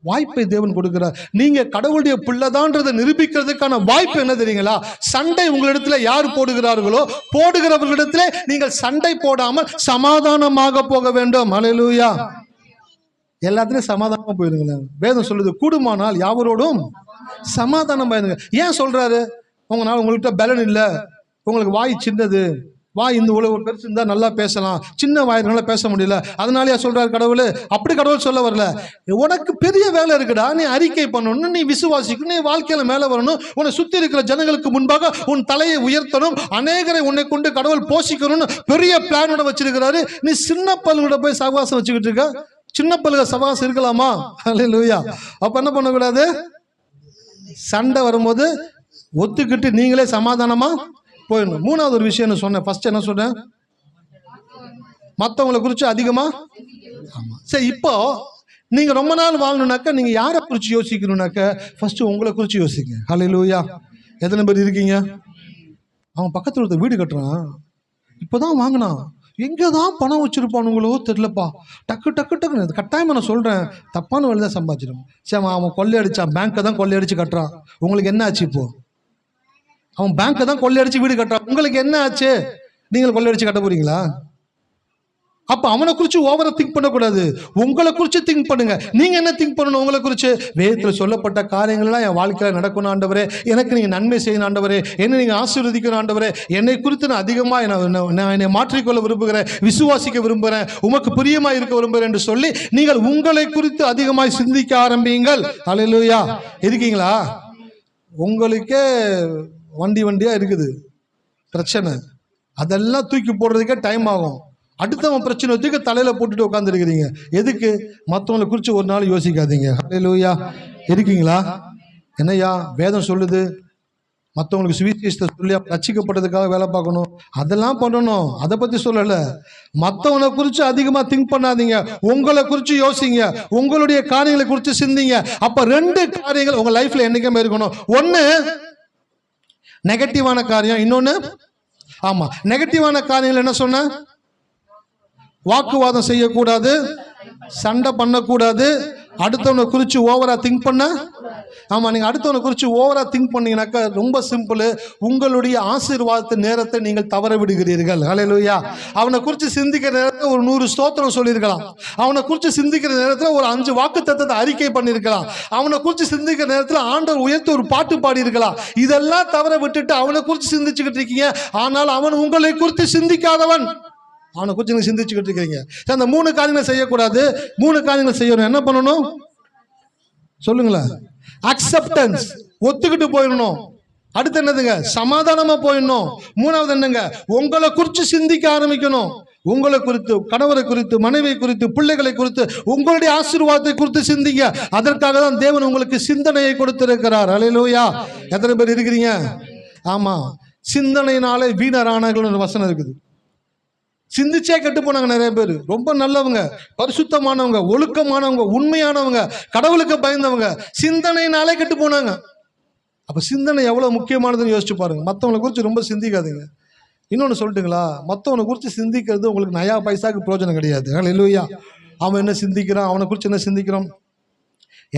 வாய்ப்பை தேவன் கொடுக்கிறார். நீங்க கடவுளுடைய பிள்ளைதான்றதை நிரூபிக்கிறதுக்கான வாய்ப்பு என்ன தெரியுங்களா? சண்டை உங்களிடத்துல யார் போடுகிறார்களோ போடுகிறவர்களிடத்துல நீங்கள் சண்டை போடாமல் சமாதானமாக போக வேண்டும். ஹல்லேலூயா. எல்லாத்துலயும் சமாதானமா போயிருங்களேன். வேதம் சொல்லுது, கூடுமானால் யாவரோடும் சமாதானம் பாருங்க. ஏன் சொல்றாரு? உங்களால உங்கள்கிட்ட பலன் இல்லை, உங்களுக்கு வாய் சின்னது, இந்த உலகம் பெருசு இருந்தால் நல்லா பேசலாம், சின்ன வாயினால பேச முடியல, அதனாலயா சொல்றாரு கடவுள்? அப்படி கடவுள் சொல்ல வரல. உனக்கு பெரிய வேலை இருக்குடா, நீ அறிக்கை பண்ணணும், நீ விசுவாசிக்கணும், நீ வாழ்க்கையில மேலே வரணும், உன்னை சுற்றி இருக்கிற ஜனங்களுக்கு முன்பாக உன் தலையை உயர்த்தணும், அநேகரை உன்னை கொண்டு கடவுள் போஷிக்கணும்னு பெரிய பிளானோட வச்சிருக்கிறாரு. நீ சின்ன பல்லுகிட்ட போய் சகவாசம் வச்சுக்கிட்டு இருக்க. சின்ன பல்லுக சகவாசம் இருக்கலாமா? அல்லேலூயா. அப்ப என்ன பண்ணக்கூடாது? சண்டை வரும்போது ஒத்துக்கிட்டு நீங்களே சமாதானமா போயிடணும். மூணாவது ஒரு விஷயம் என்ன சொன்னேன்? ஃபர்ஸ்ட் என்ன சொன்னேன்? மற்றவங்களை குறித்து அதிகமா. ஆமா, சரி. இப்போ நீங்க ரொம்ப நாள் வாழணும்னாக்க நீங்க யாரை குறித்து யோசிக்கணும்னாக்க ஃபர்ஸ்ட் உங்களை குறித்து யோசிங்க. ஹல்லேலூயா. எத்தனை பேர் இருக்கீங்க? அவன் பக்கத்தில் ஒருத்தர் வீடு கட்டுறான், இப்போதான் வாங்கினான், எங்கே தான் பணம் வச்சுருப்பானுங்களோ தெரிலப்பா, டக்கு டக்கு டக்குன்னு கட்டாயமாக நான் சொல்கிறேன், தப்பான வழி தான் சம்பாதிச்சிடும். சரி, அவன் கொள்ளையடிச்சான், பேங்க்கை தான் கொள்ளையடிச்சு கட்டுறான். உங்களுக்கு என்ன ஆச்சு? இப்போ அவன் பேங்க்கை தான் கொள்ளையடிச்சு வீடு கட்டுறான், உங்களுக்கு என்ன ஆச்சு? நீங்கள் கொள்ளையடிச்சு கட்ட போறீங்களா? அப்போ அவனை குறித்து ஓவரா திங்க் பண்ணக்கூடாது, உங்களை குறித்து திங்க் பண்ணுங்க. நீங்கள் என்ன திங்க் பண்ணணும்? உங்களை குறித்து வேதத்தில் சொல்லப்பட்ட காரியங்கள்லாம் என் வாழ்க்கையில் நடக்கணும் ஆண்டவரே, எனக்கு நீங்கள் நன்மை செய்யணும் ஆண்டவரே, என்னை நீங்கள் ஆசீர்வதிக்கணும் ஆண்டவரே, என்னை குறித்து நான் அதிகமாக நான் என்னை மாற்றிக்கொள்ள விரும்புகிறேன், விசுவாசிக்க விரும்புகிறேன், உமக்கு பிரியமாக இருக்க விரும்புகிறேன் என்று சொல்லி நீங்கள் உங்களை குறித்து அதிகமாக சிந்திக்க ஆரம்பியுங்கள். ஹல்லேலூயா. இருக்கீங்களா? உங்களுக்கே வண்டியாக இருக்குது பிரச்சனை, அதெல்லாம் தூக்கி போடுறதுக்கே டைம் ஆகும். அடுத்தவன் பிரச்சனை தூக்கி தலையில் போட்டுட்டு உட்காந்துருக்கிறீங்க. எதுக்கு? மற்றவங்களை குறித்து ஒரு நாள் யோசிக்காதீங்க. ஹல்லேலூயா. இருக்கீங்களா? என்னையா வேதம் சொல்லுது, மற்றவங்களுக்கு சுவிசேஷத்தை சொல்லி ரட்சிக்கப்பட்டதுக்காக வேலை பார்க்கணும், அதெல்லாம் பண்ணணும், அதை பற்றி சொல்லலை. மற்றவனை குறித்து அதிகமாக திங்க் பண்ணாதீங்க, உங்களை குறித்து யோசிங்க, உங்களுடைய காரியங்களை குறித்து சிந்திங்க. அப்போ ரெண்டு காரியங்கள் உங்கள் லைஃப்பில் என்றைக்குமே இருக்கணும். ஒன்று நெகட்டிவான காரியம், இன்னொன்று ஆமாம் நெகட்டிவான காரியங்கள் என்ன சொன்ன? வாக்குவாதம் செய்யக்கூடாது, சண்டை பண்ணக்கூடாது, அடுத்தவனை குறித்து ஓவரா திங்க் பண்ண. ஆமாம், நீங்கள் அடுத்தவனை குறித்து ஓவரா திங்க் பண்ணீங்கன்னாக்கா ரொம்ப சிம்பிள், உங்களுடைய ஆசீர்வாதத்தின் நேரத்தை நீங்கள் தவற விடுகிறீர்கள். ஹல்லேலூயா. அவனை குறித்து சிந்திக்கிற நேரத்தில் ஒரு 100 ஸ்தோத்திரம் சொல்லியிருக்கலாம், அவனை குறித்து சிந்திக்கிற நேரத்தில் ஒரு 5 வாக்குத்தத்தத்தை அறிக்கை பண்ணியிருக்கலாம், அவனை குறித்து சிந்திக்கிற நேரத்தில் ஆண்டவர் உயர்த்தி ஒரு பாட்டு பாடியிருக்கலாம். இதெல்லாம் தவற விட்டுட்டு அவனை குறித்து சிந்திச்சுக்கிட்டு இருக்கீங்க. ஆனால் அவன் உங்களை குறித்து சிந்திக்காதவன், அவனை குறித்து நீங்கள் சிந்திச்சுக்கிட்டு இருக்கிறீங்க. அந்த 3 காரியங்களை செய்யக்கூடாது. 3 காரியங்களை செய்யணும். என்ன பண்ணணும் சொல்லுங்களேன்? அக்செப்டன்ஸ், ஒத்துக்கிட்டு போயிடணும். அடுத்து என்னதுங்க? சமாதானமா போயிடணும். 3வது என்னங்க? உங்களை குறித்து சிந்திக்க ஆரம்பிக்கணும். உங்களை குறித்து, கணவரை குறித்து, மனைவி குறித்து, பிள்ளைகளை குறித்து, உங்களுடைய ஆசீர்வாதத்தை குறித்து சிந்திங்க. அதற்காக தான் தேவன் உங்களுக்கு சிந்தனையை கொடுத்திருக்கிறார். ஹல்லேலூயா. எத்தனை பேர் இருக்கிறீங்க? ஆமா, சிந்தனையினாலே வீணரானார்கள் ஒரு வசனம் இருக்குது. சிந்திச்சே கெட்டு போனாங்க நிறைய பேர். ரொம்ப நல்லவங்க, பரிசுத்தமானவங்க, ஒழுக்கமானவங்க, உண்மையானவங்க, கடவுளுக்கு பயந்தவங்க, சிந்தனையினாலே கெட்டு போனாங்க. அப்போ சிந்தனை எவ்வளோ முக்கியமானதுன்னு யோசிச்சு பாருங்க. மற்றவங்களை குறித்து ரொம்ப சிந்திக்காதீங்க. இன்னொன்று சொல்லட்டுங்களா? மற்றவனை குறித்து சிந்திக்கிறது உங்களுக்கு நயா பைசாக்கு பிரயோஜனம் கிடையாது. ஹல்லேலூயா. அவன் என்ன சிந்திக்கிறான், அவனை குறித்து என்ன சிந்திக்கிறோம்,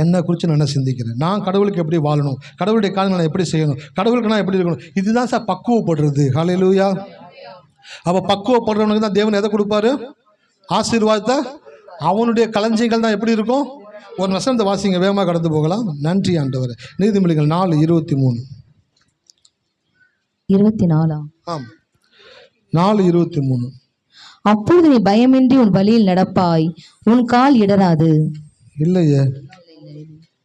என்னை குறித்து நான் என்ன சிந்திக்கிறேன், நான் கடவுளுக்கு எப்படி வாழணும், கடவுளுடைய காரியங்களை நான் எப்படி செய்யணும், கடவுளுக்கு நான் எப்படி இருக்கணும், இதுதான் சார் பக்குவப்படுறது. ஹல்லேலூயா. அப்போ பக்குவப்படுறவனுக்கு தான் தேவன் எதை கொடுப்பாரு? ஆசீர்வாதத்தை. அவனுடைய களஞ்சியங்கள் தான் எப்படி இருக்கும்? ஒரு வசனத்தை வாசிங்க, வேகமாக கடந்து போகலாம். நன்றி ஆண்டவரே. நீதிமொழிகள் 4:23. 24. ஆம், 4:23. அப்பொழுது நீ பயமின்றி உன் வழியில் நடப்பாய், உன் கால் இடராது. இல்லையே.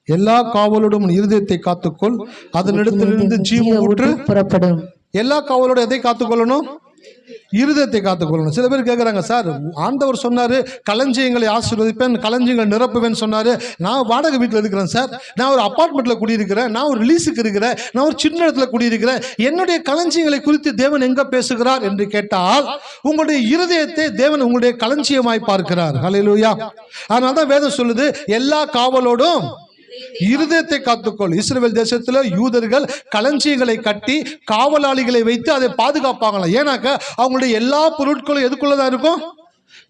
எல்லா காவலோடும் உன் இருதயத்தை காத்துக்கொள், அதனிடத்திலிருந்து ஜீவ ஊற்று புறப்படும். எல்லா காவலோட எதை காத்துக்கொள்ளணும்? இருதயத்தை காத்துக்கொள்ளணும். சில பேர் கேட்குறாங்க, சார் ஆண்டவர் சொன்னார் களஞ்சியங்களை ஆசீர்வதிப்பேன், களஞ்சியங்களை நிரப்புவேன்னு சொன்னார். நான் வாடகை வீட்டில் இருக்கிறேன் சார், நான் ஒரு அப்பார்ட்மெண்ட்டில் குடியிருக்கிறேன், நான் ஒரு ரிலீஸுக்கு இருக்கிறேன், நான் ஒரு சின்ன இடத்துல குடியிருக்கிறேன், என்னுடைய களஞ்சியங்களை குறித்து தேவன் எங்கே பேசுகிறார் என்று கேட்டால், உங்களுடைய இருதயத்தை தேவன் உங்களுடைய களஞ்சியமாய் பார்க்கிறார். ஹல்லேலூயா. அதனால தான் வேதம் சொல்லுது, எல்லா காவலோடும் இருதயத்தை காத்துக்கொள். இஸ்ரவேல் தேசத்துல யூதர்கள் களஞ்சியங்களை கட்டி காவலாளிகளை வைத்து அதை பாதுகாப்பாங்களாம். ஏன்னாக்க அவங்களுடைய எல்லா பொருட்களும் எதுக்குள்ளதான் இருக்கும்?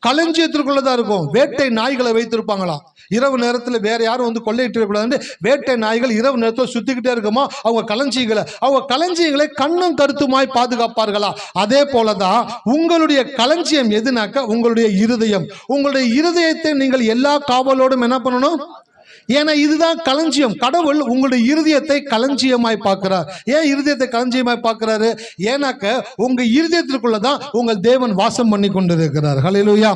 களஞ்சியத்திற்குள்ளதான் இருக்கும். வேட்டை நாய்களை வைத்திருப்பாங்களாம். இரவு நேரத்தில் வேற யாரும் வந்து கொள்ளையிட்டு வேட்டை நாய்கள் இரவு நேரத்தில் சுத்திக்கிட்டே இருக்குமா அவங்க களஞ்சியங்களை கண்ணும் கருத்துமாய் பாதுகாப்பார்களா. அதே போலதான் உங்களுடைய களஞ்சியம் எதுனாக்க உங்களுடைய இருதயம். உங்களுடைய இருதயத்தை நீங்கள் எல்லா காவலோடும் என்ன பண்ணணும்? ஏன்னா இதுதான் களஞ்சியம். கடவுள் உங்களுடைய இருதயத்தை களஞ்சியமாய் பார்க்கிறார். ஏன் இருதயத்தை களஞ்சியமாய் பார்க்கிறாரு? ஏன்னாக்க உங்க இருதயத்திற்குள்ளதான் உங்கள் தேவன் வாசம் பண்ணி கொண்டிருக்கிறார். ஹல்லேலூயா.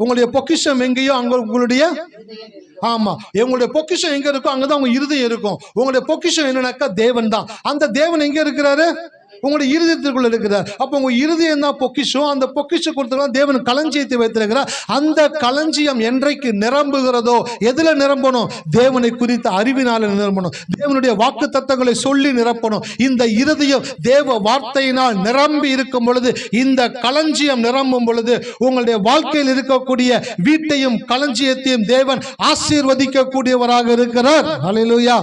உங்களுடைய பொக்கிஷம் எங்கேயோ அங்க உங்களுடைய ஆமா உங்களுடைய பொக்கிஷம் எங்க இருக்கோ அங்கதான் உங்க இருதயம் இருக்கும். உங்களுடைய பொக்கிஷம் என்னன்னாக்கா தேவன் தான். அந்த தேவன் எங்க இருக்கிறாரு? உங்களுடைய இருதயத்திற்குள்ள இருக்கிறார். அப்போ உங்க இருதயம் தான் பொக்கிஷம். அந்த பொக்கிஷ கொடுத்துக்கலாம் தேவன் களஞ்சியத்தை வைத்திருக்கிறார். அந்த களஞ்சியம் என்றைக்கு நிரம்புகிறதோ, எதுல நிரம்பணும்? தேவனை குறித்த அறிவினால நிரம்பணும். தேவனுடைய வாக்கு தத்தங்களை சொல்லி நிரப்பணும். இந்த இருதயம் தேவ வார்த்தையினால் நிரம்பி இருக்கும் பொழுது, இந்த களஞ்சியம் நிரம்பும் பொழுது, உங்களுடைய வாழ்க்கையில் இருக்கக்கூடிய வீட்டையும் களஞ்சியத்தையும் தேவன் ஆசீர்வதிக்க கூடியவராக இருக்கிறார். ஹல்லேலூயா.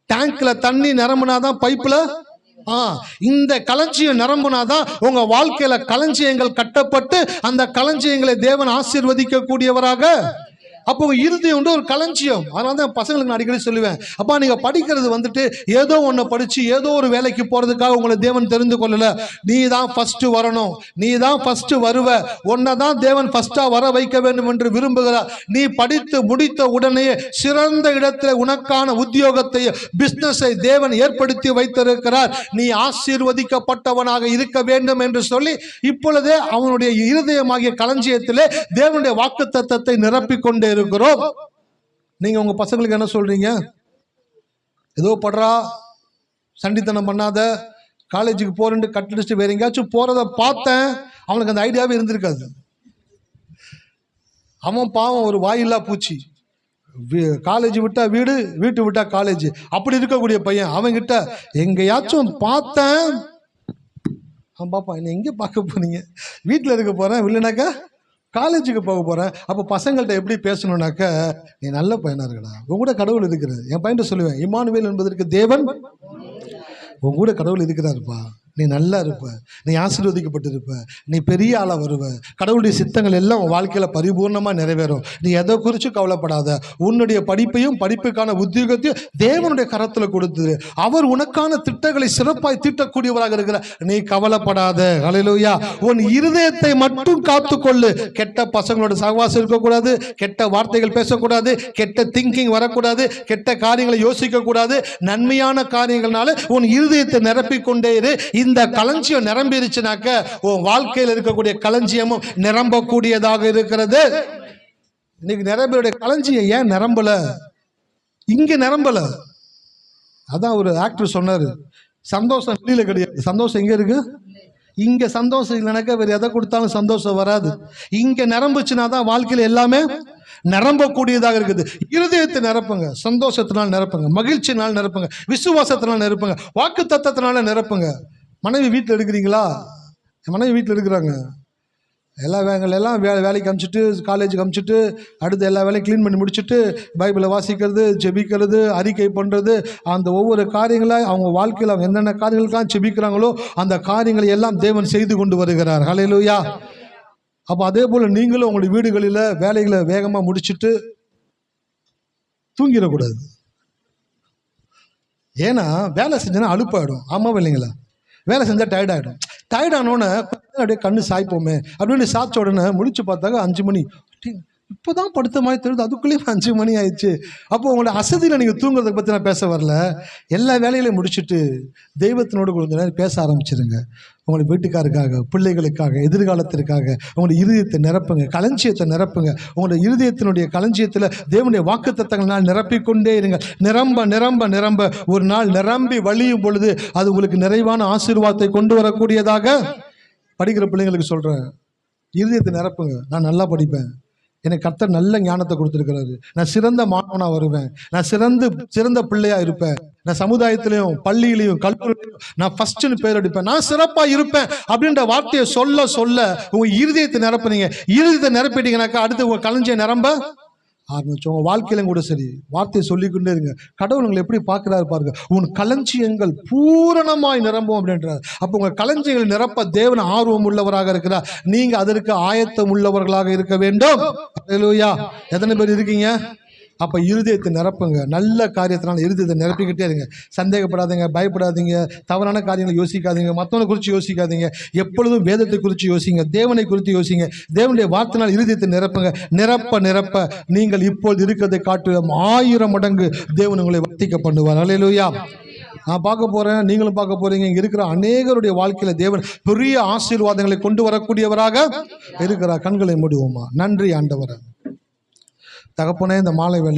டேங்க்ல தண்ணி நிரம்பினாதான் பைப்ல இந்த களஞ்சியம் நிரம்புனாதான் உங்க வாழ்க்கையில களஞ்சியங்கள் கட்டப்பட்டு அந்த களஞ்சியங்களை தேவன் ஆசீர்வதிக்க கூடியவராக. அப்போ இருதயம் ஒரு களஞ்சியம். அதனால தான் பசங்களுக்கு நான் அடிக்கடி சொல்லுவேன், அப்பா நீங்க படிக்கிறது வந்துட்டு ஏதோ ஒன்று படிச்சு ஏதோ ஒரு வேலைக்கு போறதுக்காக உங்களை தேவன் தெரிந்து கொள்ளல. நீ தான் ஃபர்ஸ்ட் வரணும், நீ தான் ஃபர்ஸ்ட் வருவ, உன்னை தான் தேவன் ஃபர்ஸ்டா வர வைக்க வேண்டும் என்று விரும்புகிறார். நீ படித்து முடித்த உடனே சிறந்த இடத்துல உனக்கான உத்தியோகத்தை பிசினஸை தேவன் ஏற்படுத்தி வைத்திருக்கிறார். நீ ஆசீர்வதிக்கப்பட்டவனாக இருக்க வேண்டும் என்று சொல்லி இப்பொழுதே அவனுடைய இருதயமாகிய களஞ்சியத்திலே தேவனுடைய வாக்குத்தத்தத்தை நிரப்பிக் கொண்டே இருக்கிறோம். நீங்க உங்க பசங்களுக்கு என்ன சொல்றீங்க? ஏதோ படுறா, சண்டித்தனம் பண்ணாத, காலேஜுக்கு போறேன்னு கட்டடிச்சுட்டு வேற எங்கேயாச்சும் போறத பார்த்தேன். அவனுக்கு அந்த ஐடியாவே இருந்திருக்காது. அவன் பாவம் ஒரு வாயில்லா பூச்சி. காலேஜ் விட்டா வீடு, வீட்டு விட்டா காலேஜ், அப்படி இருக்கக்கூடிய பையன். அவன்கிட்ட எங்கேயாச்சும் பார்த்தேன், அவன் பாப்பா என்ன எங்கே பார்க்க போறீங்க? வீட்டில் இருக்க போறேன், இல்லைனாக்கா காலேஜுக்கு போக போகிறேன். அப்போ பசங்கள்கிட்ட எப்படி பேசணுன்னாக்க, நீ நல்ல பையனாக இருக்கடா, உன் கூட கடவுள் இருக்கிறார். என் பையன்கிட்ட சொல்லுவேன், இம்மானுவேல் என்பதற்கு தேவன், உன் கூட கடவுள் இருக்கிறாருப்பா, நீ நல்லா இருப்ப, நீ ஆசீர்வதிக்கப்பட்டு இருப்ப, நீ பெரிய ஆளாக வருவ, கடவுளுடைய சித்தங்கள் எல்லாம் உன் வாழ்க்கையில் பரிபூர்ணமாக நிறைவேறும். நீ எதை குறித்து கவலைப்படாத. உன்னுடைய படிப்பையும் படிப்புக்கான உத்தியோகத்தையும் தேவனுடைய கரத்தில் கொடுத்துரு. அவர் உனக்கான திட்டங்களை சிறப்பாய் தீட்டக்கூடியவராக இருக்கிற, நீ கவலைப்படாத. ஹல்லேலூயா. உன் இருதயத்தை மட்டும் காத்துக்கொள்ளு. கெட்ட பசங்களோட சகவாசம் இருக்கக்கூடாது, கெட்ட வார்த்தைகள் பேசக்கூடாது, கெட்ட திங்கிங் வரக்கூடாது, கெட்ட காரியங்களை யோசிக்க கூடாது. நன்மையான காரியங்கள்னால உன் இருதயத்தை நிரப்பிக்கொண்டே இரு. இந்த களஞ்சியம் நிரம்பிருச்சுனாக்க உன் வாழ்க்கையில் இருக்கக்கூடிய களஞ்சியமும் நிரம்பக்கூடியதாக இருக்கிறது. இன்னைக்கு நிறைய பேருடைய களஞ்சியம் ஏன் நிரம்பல? இங்க நிரம்பல. அதான் ஒரு ஆக்டர் சொன்னாரு, சந்தோஷம் வெளியில கிடையாது, சந்தோஷம் எங்க இருக்கு? இங்க சந்தோஷம் இல்லைனாக்கா வேற எதை கொடுத்தாலும் சந்தோஷம் வராது. இங்க நிரம்புச்சுன்னா தான் வாழ்க்கையில எல்லாமே நிரம்பக்கூடியதாக இருக்குது. இருதயத்தை நிரப்புங்க, சந்தோஷத்தினால் நிரப்புங்க, மகிழ்ச்சியினால் நிரப்புங்க, விசுவாசத்தினால் நிரப்புங்க, வாக்கு தத்தத்தினால நிரப்புங்க. மனைவி வீட்டில் இருக்கிறீங்களா? மனைவி வீட்டில் இருக்கிறாங்க, எல்லா வேலைக்கு அனுப்பிச்சிட்டு, காலேஜுக்கு அனுப்பிச்சிட்டு, அடுத்து எல்லா வேலையும் க்ளீன் பண்ணி முடிச்சுட்டு, பைபிளை வாசிக்கிறது, ஜெபிக்கிறது, அறிக்கை பண்ணுறது, அந்த ஒவ்வொரு காரியங்களை அவங்க வாழ்க்கையில் அவங்க என்னென்ன காரியங்களுக்காக ஜெபிக்கிறாங்களோ அந்த காரியங்களை எல்லாம் தேவன் செய்து கொண்டு வருகிறார். ஹல்லேலூயா. அப்போ அதே போல் நீங்களும் உங்களுடைய வீடுகளில் வேலைகளை வேகமாக முடிச்சுட்டு தூங்கிடக்கூடாது. ஏன்னா வேலை செஞ்சோன்னா அலுப்பாயிடும். ஆமாம் இல்லைங்களா? வேலை செஞ்சால் டயர்டாகிடும். டயர்டானோடனே அப்படியே கண்ணு சாய்ப்போமே அப்படின்னு சாய்ச்ச உடனே முடிச்சு பார்த்தாங்க 5 மணி. இப்போ தான் படுத்த மாதிரி தெரியுது, அதுக்குள்ளேயே 5 மணி ஆயிடுச்சு. அப்போ உங்களோட அசதியில் நீங்கள் தூங்குறதை பற்றி நான் பேச வரல. எல்லா வேலைகளையும் முடிச்சுட்டு தெய்வத்தினோடு கொஞ்ச நேரம் பேச ஆரம்பிச்சிருங்க. உங்களுடைய வீட்டுக்காருக்காக, பிள்ளைகளுக்காக, எதிர்காலத்திற்காக உங்களுடைய இருதயத்தை நிரப்புங்க, களஞ்சியத்தை நிரப்புங்க. உங்களுடைய இருதயத்தினுடைய களஞ்சியத்தில் தேவனுடைய வாக்குத்தத்தங்களால் நிரப்பிக்கொண்டே இருங்க. நிரம்ப நிரம்ப நிரம்ப ஒரு நாள் நிரம்பி வழியும் பொழுது அது உங்களுக்கு நிறைவான ஆசீர்வாதத்தை கொண்டு வரக்கூடியதாக. படிக்கிற பிள்ளைங்களுக்கு சொல்கிறேன், இருதயத்தை நிரப்புங்க. நான் நல்லா படிப்பேன், எனக்கு கர்த்தர் நல்ல ஞானத்தை கொடுத்துருக்கிறாரு, நான் சிறந்த மாணவனாக வருவேன், நான் சிறந்த பிள்ளையாக இருப்பேன், நான் சமுதாயத்திலையும் பள்ளியிலையும் கல்லூரியிலையும் நான் ஃபர்ஸ்ட்னு பேர் அடிப்பேன், நான் சிறப்பாக இருப்பேன் அப்படின்ற வார்த்தையை சொல்ல சொல்ல உங்கள் இருதயத்தை நிரப்புனீங்க. இருதயத்தை நிரப்பிட்டீங்கன்னாக்கா அடுத்து உங்கள் களஞ்சியம் நிரம்ப ஆரம்பிச்சு உங்கள் வாழ்க்கையிலும் கூட சரி வார்த்தையை சொல்லிக்கொண்டே இருங்க. கடவுள் உங்களை எப்படி பார்க்குறாரு பாருங்க. உன் களஞ்சியங்கள் பூரணமாய் நிரம்பும் அப்படின்றார். அப்போ உங்கள் களஞ்சியங்கள் நிரப்ப தேவன் ஆர்வம் உள்ளவராக இருக்கிறார். நீங்கள் அதற்கு ஆயத்தம் உள்ளவர்களாக இருக்க வேண்டும். ஹல்லேலூயா. எத்தனை பேர் இருக்கீங்க? அப்போ இருதயத்தை நிரப்புங்க. நல்ல காரியத்தினால இருதயத்தை நிரப்பிக்கிட்டே இருங்க. சந்தேகப்படாதீங்க, பயப்படாதீங்க, தவறான காரியங்களை யோசிக்காதீங்க, மற்றவனை குறித்து யோசிக்காதீங்க. எப்பொழுதும் வேதத்தை குறித்து யோசிங்க, தேவனை குறித்து யோசிங்க. தேவனுடைய வார்த்தையினால் இருதயத்தை நிரப்புங்க. நிரப்ப நிரப்ப நீங்கள் இப்பொழுது இருக்கிறதை காட்டிலும் 1000 மடங்கு தேவன் உங்களை வர்த்திக்க பண்ணுவார். அல்லேலூயா. நான் பார்க்க போகிறேன், நீங்களும் பார்க்க போகிறீங்க. இங்கே இருக்கிற அநேகருடைய வாழ்க்கையில் தேவன் பெரிய ஆசீர்வாதங்களை கொண்டு வரக்கூடியவராக இருக்கிறார். கண்களை மூடுவோமா? நன்றி ஆண்டவரே. தகப்பனே, இந்த மாலை வேளை